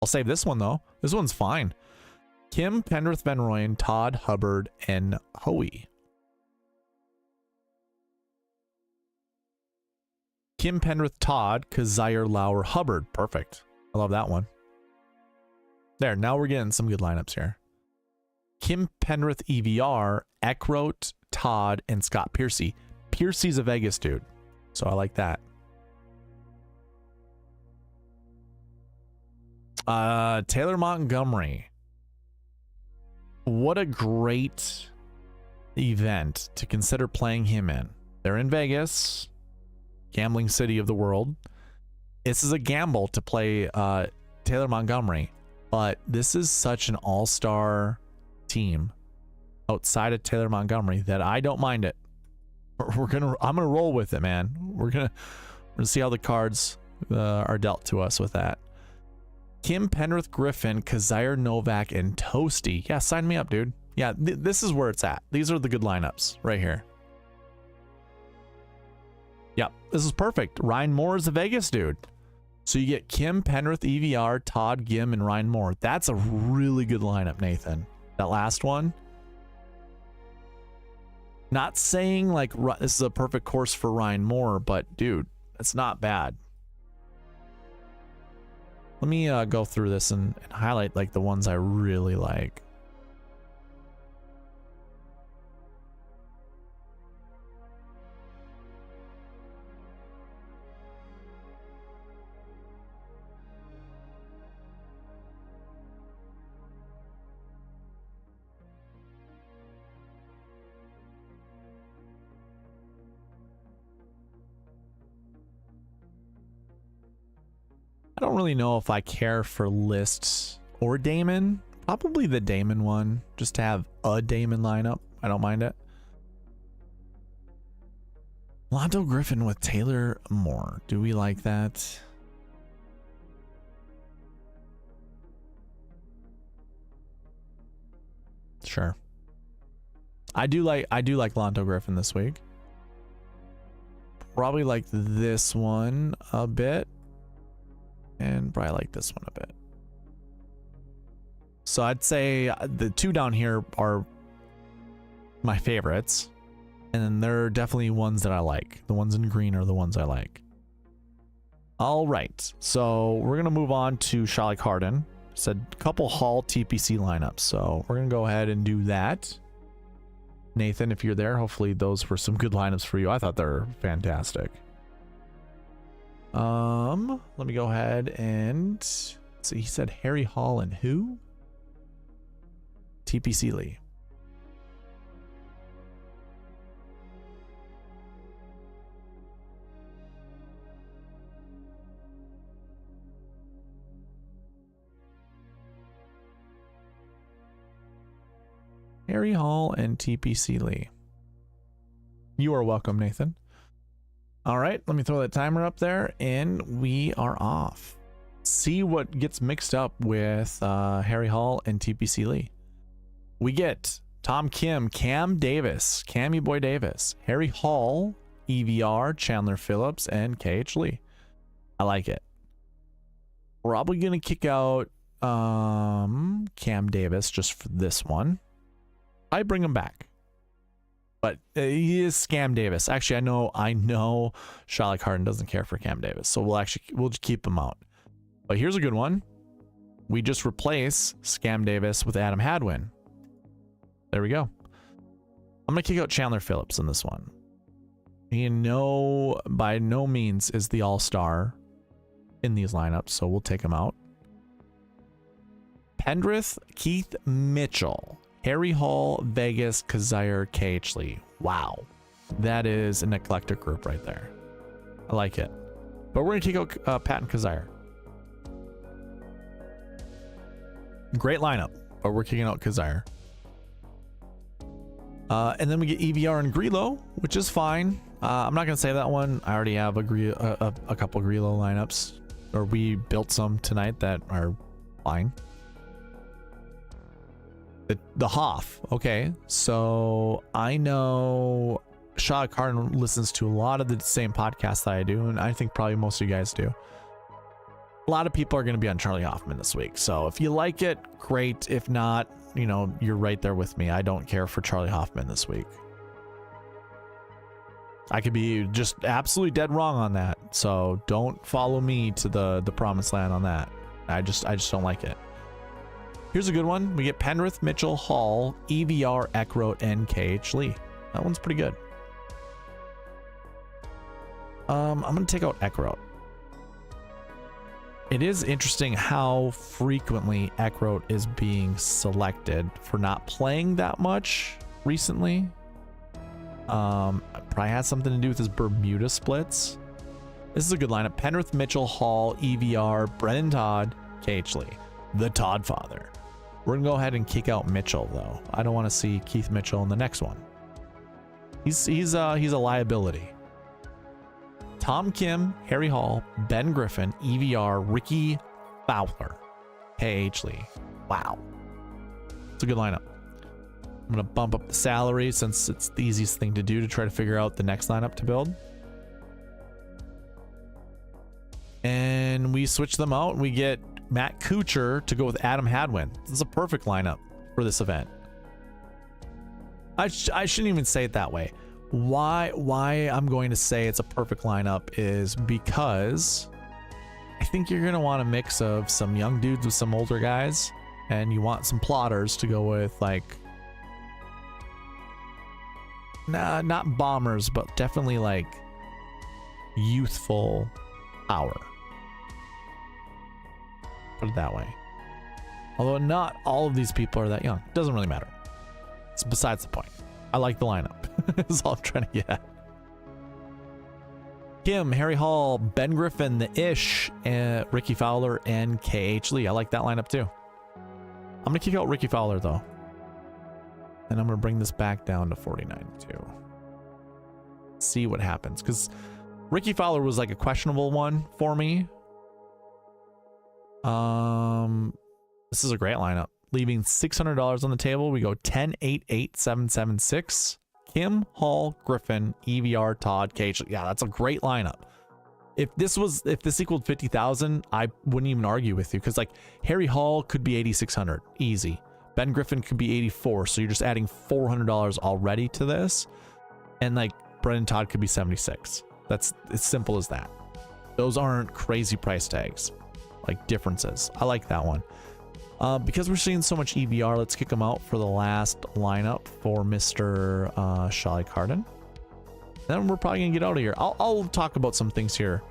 I'll save this one, though. This one's fine. Kim, Pendrith, Van Rooyen, Todd, Hubbard, and Hoey. Kim, Pendrith, Todd, Kazire, Lauer, Hubbard. Perfect. I love that one. There, now we're getting some good lineups here. Kim, Pendrith, EVR, Eckroat, Todd, and Scott Piercy. Piercy's a Vegas dude, so I like that. Taylor Montgomery. what a great event to consider playing him in. They're in Vegas, gambling city of the world. This is a gamble to play Taylor Montgomery, but this is such an all-star team outside of Taylor Montgomery that I don't mind it. I'm gonna roll with it, man. We're gonna see how the cards are dealt to us with that. Kim, Pendrith, Griffin, Kazire, Novak, and Toasty. Yeah, sign me up, dude. Yeah, this is where it's at. These are the good lineups right here. Yeah, this is perfect. Ryan Moore is a Vegas dude. So you get Kim, Pendrith, EVR, Todd, Gim, and Ryan Moore. That's a really good lineup, Nathan. That last one. Not saying like this is a perfect course for Ryan Moore, but dude, it's not bad. Let me go through this and highlight like the ones I really like. I don't really know if I care for lists or Damon. Probably the Damon one, just to have a Damon lineup. I don't mind it. Lonto Griffin with Taylor Moore. Do we like that? Sure. I do like Lonto Griffin this week. Probably like this one a bit. And probably like this one a bit. So I'd say the two down here are my favorites. And then there are definitely ones that I like. The ones in green are the ones I like. All right. So we're going to move on to Shalik Harden. Said a couple Hall TPC lineups. So we're going to go ahead and do that. Nathan, if you're there, hopefully those were some good lineups for you. I thought they were fantastic. Let me go ahead and see. He said Harry Hall and who? TPC Lee. Harry Hall and TPC Lee. You are welcome, Nathan. All right, let me throw that timer up there, and we are off. See what gets mixed up with Harry Hall and TPC Lee. We get Tom Kim, Cam Davis, Cammy Boy Davis, Harry Hall, EVR, Chandler Phillips, and KH Lee. I like it. Probably going to kick out Cam Davis just for this one. I bring him back. But he is Scam Davis. Actually, I know Shalik Harden doesn't care for Cam Davis, so we'll just keep him out. But here's a good one. We just replace Scam Davis with Adam Hadwin. There we go. I'm gonna kick out Chandler Phillips in this one. He by no means is the all-star in these lineups, so we'll take him out. Pendrith, Keith Mitchell. Harry Hall, Vegas, Kazire, KH Lee. Wow. That is an eclectic group right there. I like it. But we're going to kick out Pat and Kazire. Great lineup, but we're kicking out Kazire. And then we get EVR and Grillo, which is fine. I'm not going to say that one. I already have a couple Grillo lineups. Or we built some tonight that are fine. The Hoff. Okay, so I know Shalik Harden listens to a lot of the same podcasts that I do, and I think probably most of you guys do. A lot of people are going to be on Charlie Hoffman this week, so if you like it, great. If not, you're right there with me. I don't care for Charlie Hoffman this week. I could be just absolutely dead wrong on that, so don't follow me to the promised land on that. I just don't like it. Here's a good one. We get Pendrith, Mitchell, Hall, EVR, Eckroat, and KH Lee. That one's pretty good. I'm going to take out Eckroat. It is interesting how frequently Eckroat is being selected for not playing that much recently. Probably has something to do with his Bermuda splits. This is a good lineup. Pendrith, Mitchell, Hall, EVR, Brennan Todd, KH Lee. The Todd father. We're going to go ahead and kick out Mitchell, though. I don't want to see Keith Mitchell in the next one. He's a liability. Tom Kim, Harry Hall, Ben Griffin, EVR, Ricky Fowler, KH Lee. Wow. It's a good lineup. I'm going to bump up the salary since it's the easiest thing to do to try to figure out the next lineup to build. And we switch them out. We get Matt Kuchar to go with Adam Hadwin. This is a perfect lineup for this event. I shouldn't even say it that way. Why I'm going to say it's a perfect lineup is because I think you're going to want a mix of some young dudes with some older guys, and you want some plotters to go with, like, not bombers, but definitely like youthful power. Put it that way. Although not all of these people are that young. Doesn't really matter. It's besides the point. I like the lineup. That's all I'm trying to get at. Kim, Harry Hall, Ben Griffin, the Ish, and Ricky Fowler, and KH Lee. I like that lineup too. I'm going to kick out Ricky Fowler though. And I'm going to bring this back down to 49 too. See what happens. Because Ricky Fowler was like a questionable one for me. This is a great lineup. Leaving $600 on the table, we go 10, 8, 8, 7, 7, 6. Kim, Hall, Griffin, EVR, Todd, KH. Yeah, that's a great lineup. If this equaled 50,000, I wouldn't even argue with you, because like Harry Hall could be 8,600, easy. Ben Griffin could be 84, so you're just adding $400 already to this, and like Brennan Todd could be 76. That's as simple as that. Those aren't crazy price tags, like differences. I like that one. Because we're seeing so much EVR, let's kick him out for the last lineup for Mr. Harden. Then we're probably gonna get out of here. I'll talk about some things here,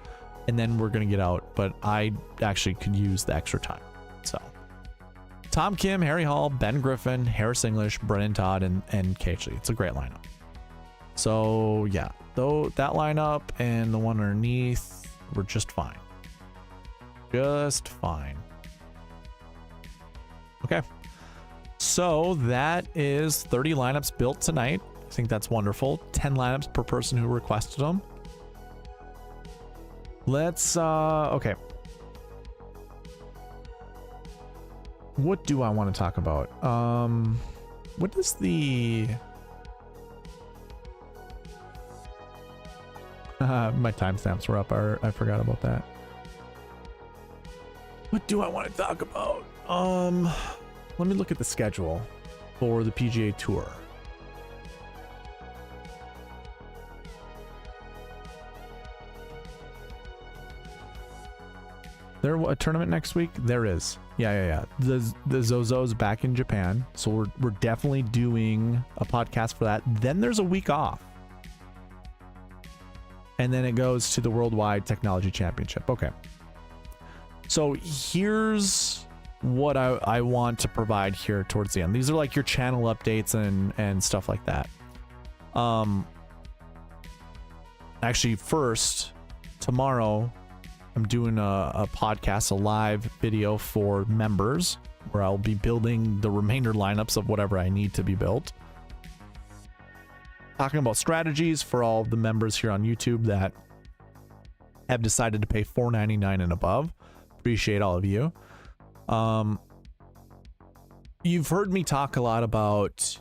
and then we're gonna get out. But I actually could use the extra time. So, Tom Kim, Harry Hall, Ben Griffin, Harris English, Brennan Todd, and KH Lee. It's a great lineup. So yeah, though that lineup and the one underneath were just fine. Just fine. Okay, so that is 30 lineups built tonight. I think that's wonderful. 10 lineups per person who requested them. Let's okay, what do I want to talk about? What is the my timestamps were up. I forgot about that. What do I want to talk about? Let me look at the schedule for the PGA Tour. There a tournament next week? There is. Yeah. The Zozo's back in Japan, so we're definitely doing a podcast for that. Then there's a week off, and then it goes to the Worldwide Technology Championship. Okay. So here's what I want to provide here towards the end. These are like your channel updates and stuff like that. Actually, first, tomorrow I'm doing a podcast, a live video for members, where I'll be building the remainder lineups of whatever I need to be built. Talking about strategies for all the members here on YouTube that have decided to pay $4.99 and above. Appreciate all of you. You've heard me talk a lot about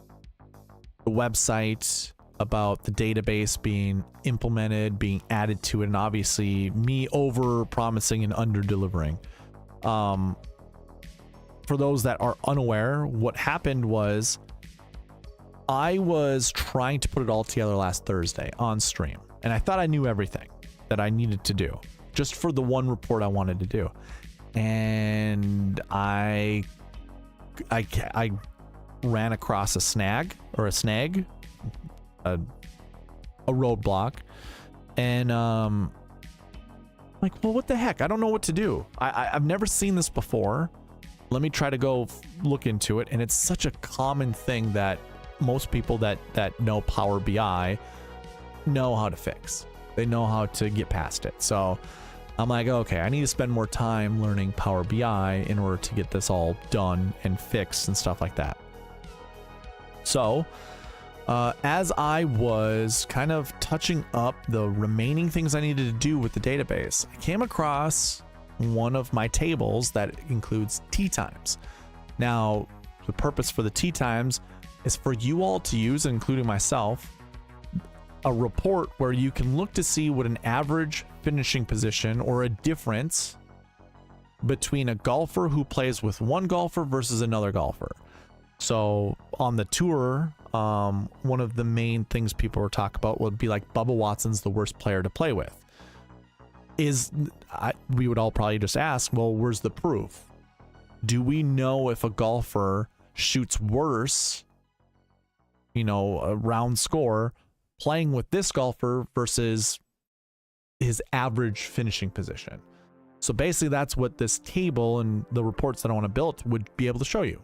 the website, about the database being implemented, being added to it, and obviously me over promising and under delivering. For those that are unaware, what happened was I was trying to put it all together last Thursday on stream, and I thought I knew everything that I needed to do just for the one report I wanted to do. And I ran across a roadblock, and like, well, what the heck? I don't know what to do. I've never seen this before. Let me try to go look into it. And it's such a common thing that most people that know Power BI know how to fix. They know how to get past it. So I'm like, okay, I need to spend more time learning Power BI in order to get this all done and fixed and stuff like that. So as I was kind of touching up the remaining things I needed to do with the database, I came across one of my tables that includes tee times. Now, the purpose for the tee times is for you all to use, including myself, a report where you can look to see what an average finishing position or a difference between a golfer who plays with one golfer versus another golfer. So on the tour, one of the main things people were talking about would be like Bubba Watson's the worst player to play with. We would all probably just ask, well, where's the proof? Do we know if a golfer shoots worse, you know, a round score playing with this golfer versus his average finishing position? So basically that's what this table and the reports that I want to build would be able to show you,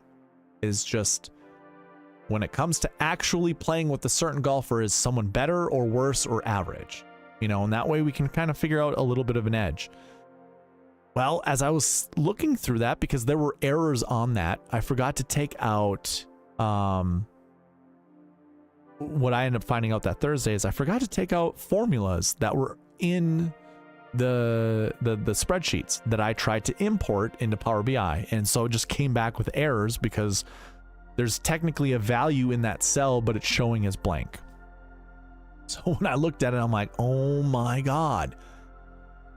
is just when it comes to actually playing with a certain golfer, is someone better or worse or average, you know, and that way we can kind of figure out a little bit of an edge. Well, as I was looking through that, because there were errors on that, I forgot to take out what I ended up finding out that Thursday is I forgot to take out formulas that were in the spreadsheets that I tried to import into Power BI. And so it just came back with errors because there's technically a value in that cell, but it's showing as blank. So when I looked at it, I'm like, oh my God,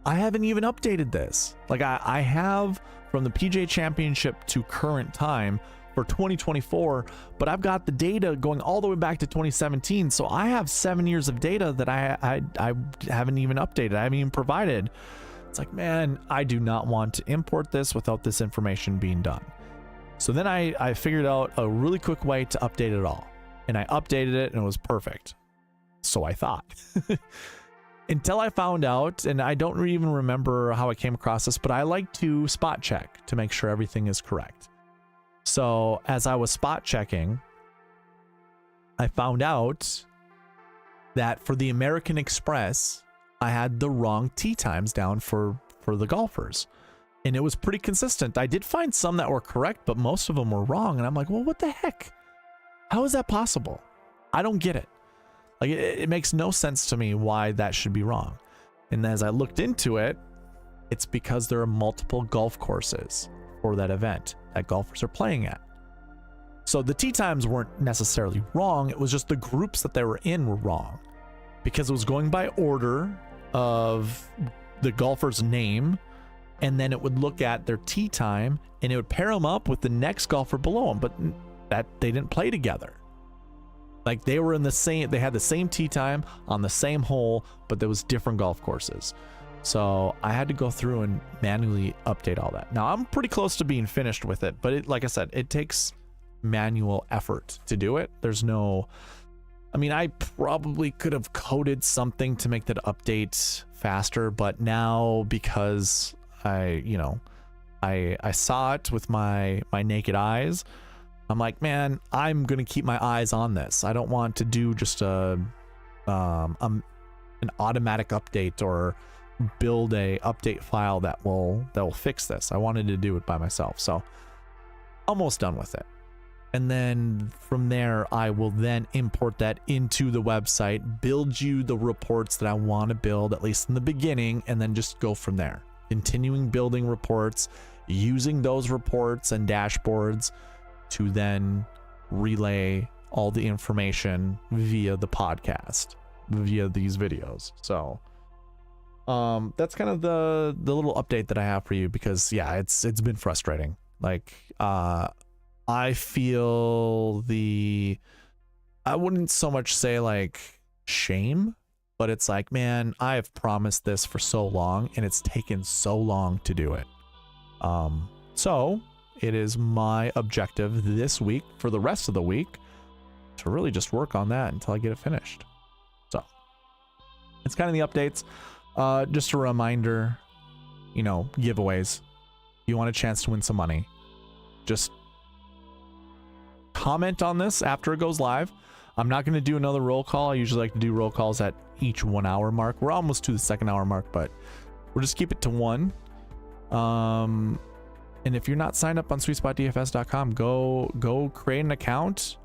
I haven't even updated this. Like I have from the PGA Championship to current time for 2024, but I've got the data going all the way back to 2017. So I have 7 years of data that I haven't even updated. I haven't even provided. It's like, man, I do not want to import this without this information being done. So then I figured out a really quick way to update it all, and I updated it and it was perfect. So I thought. Until I found out, and I don't even remember how I came across this, but I like to spot check to make sure everything is correct. So as I was spot checking, I found out that for the American Express, I had the wrong tee times down for the golfers. And it was pretty consistent. I did find some that were correct, but most of them were wrong. And I'm like, well, what the heck? How is that possible? I don't get it. Like, it makes no sense to me why that should be wrong. And as I looked into it, it's because there are multiple golf courses for that event that golfers are playing at. So the tee times weren't necessarily wrong. It was just the groups that they were in were wrong, because it was going by order of the golfer's name, and then it would look at their tee time and it would pair them up with the next golfer below them, but that they didn't play together. Like they were in the same, they had the same tee time on the same hole, but there was different golf courses. So I had to go through and manually update all that. Now I'm pretty close to being finished with it, but it, like I said, it takes manual effort to do it. There's no, I mean, I probably could have coded something to make that update faster, but now because I saw it with my naked eyes, I'm like, man, I'm going to keep my eyes on this. I don't want to do just an automatic update or build a update file that will fix this. I wanted to do it by myself. So almost done with it. And then from there, I will then import that into the website, build you the reports that I want to build, at least in the beginning, and then just go from there. Continuing building reports, using those reports and dashboards to then relay all the information via the podcast, via these videos. So that's kind of the little update that I have for you, because yeah, it's been frustrating. Like I feel I wouldn't so much say like shame, but it's like, man, I have promised this for so long and it's taken so long to do it. So it is my objective this week, for the rest of the week, to really just work on that until I get it finished. So it's kind of the updates. Just a reminder, you know, giveaways, you want a chance to win some money, just comment on this after it goes live. I'm not going to do another roll call. I usually like to do roll calls at each 1 hour mark. We're almost to the 2nd hour mark, but we'll just keep it to 1. And if you're not signed up on SweetSpotDFS.com, go create an account,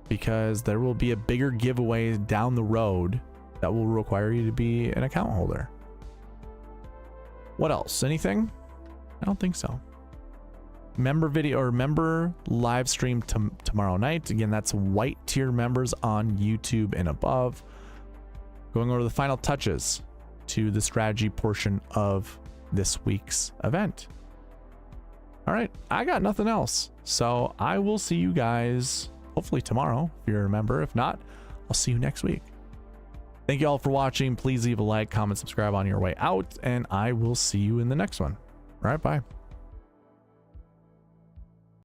because there will be a bigger giveaway down the road that will require you to be an account holder. What else? Anything? I don't think so. Member video or member live stream tomorrow night. Again, that's white tier members on YouTube and above. Going over the final touches to the strategy portion of this week's event. All right, I got nothing else. So I will see you guys hopefully tomorrow if you're a member. If not, I'll see you next week. Thank you all for watching. Please leave a like, comment, subscribe on your way out, and I will see you in the next one. All right, bye.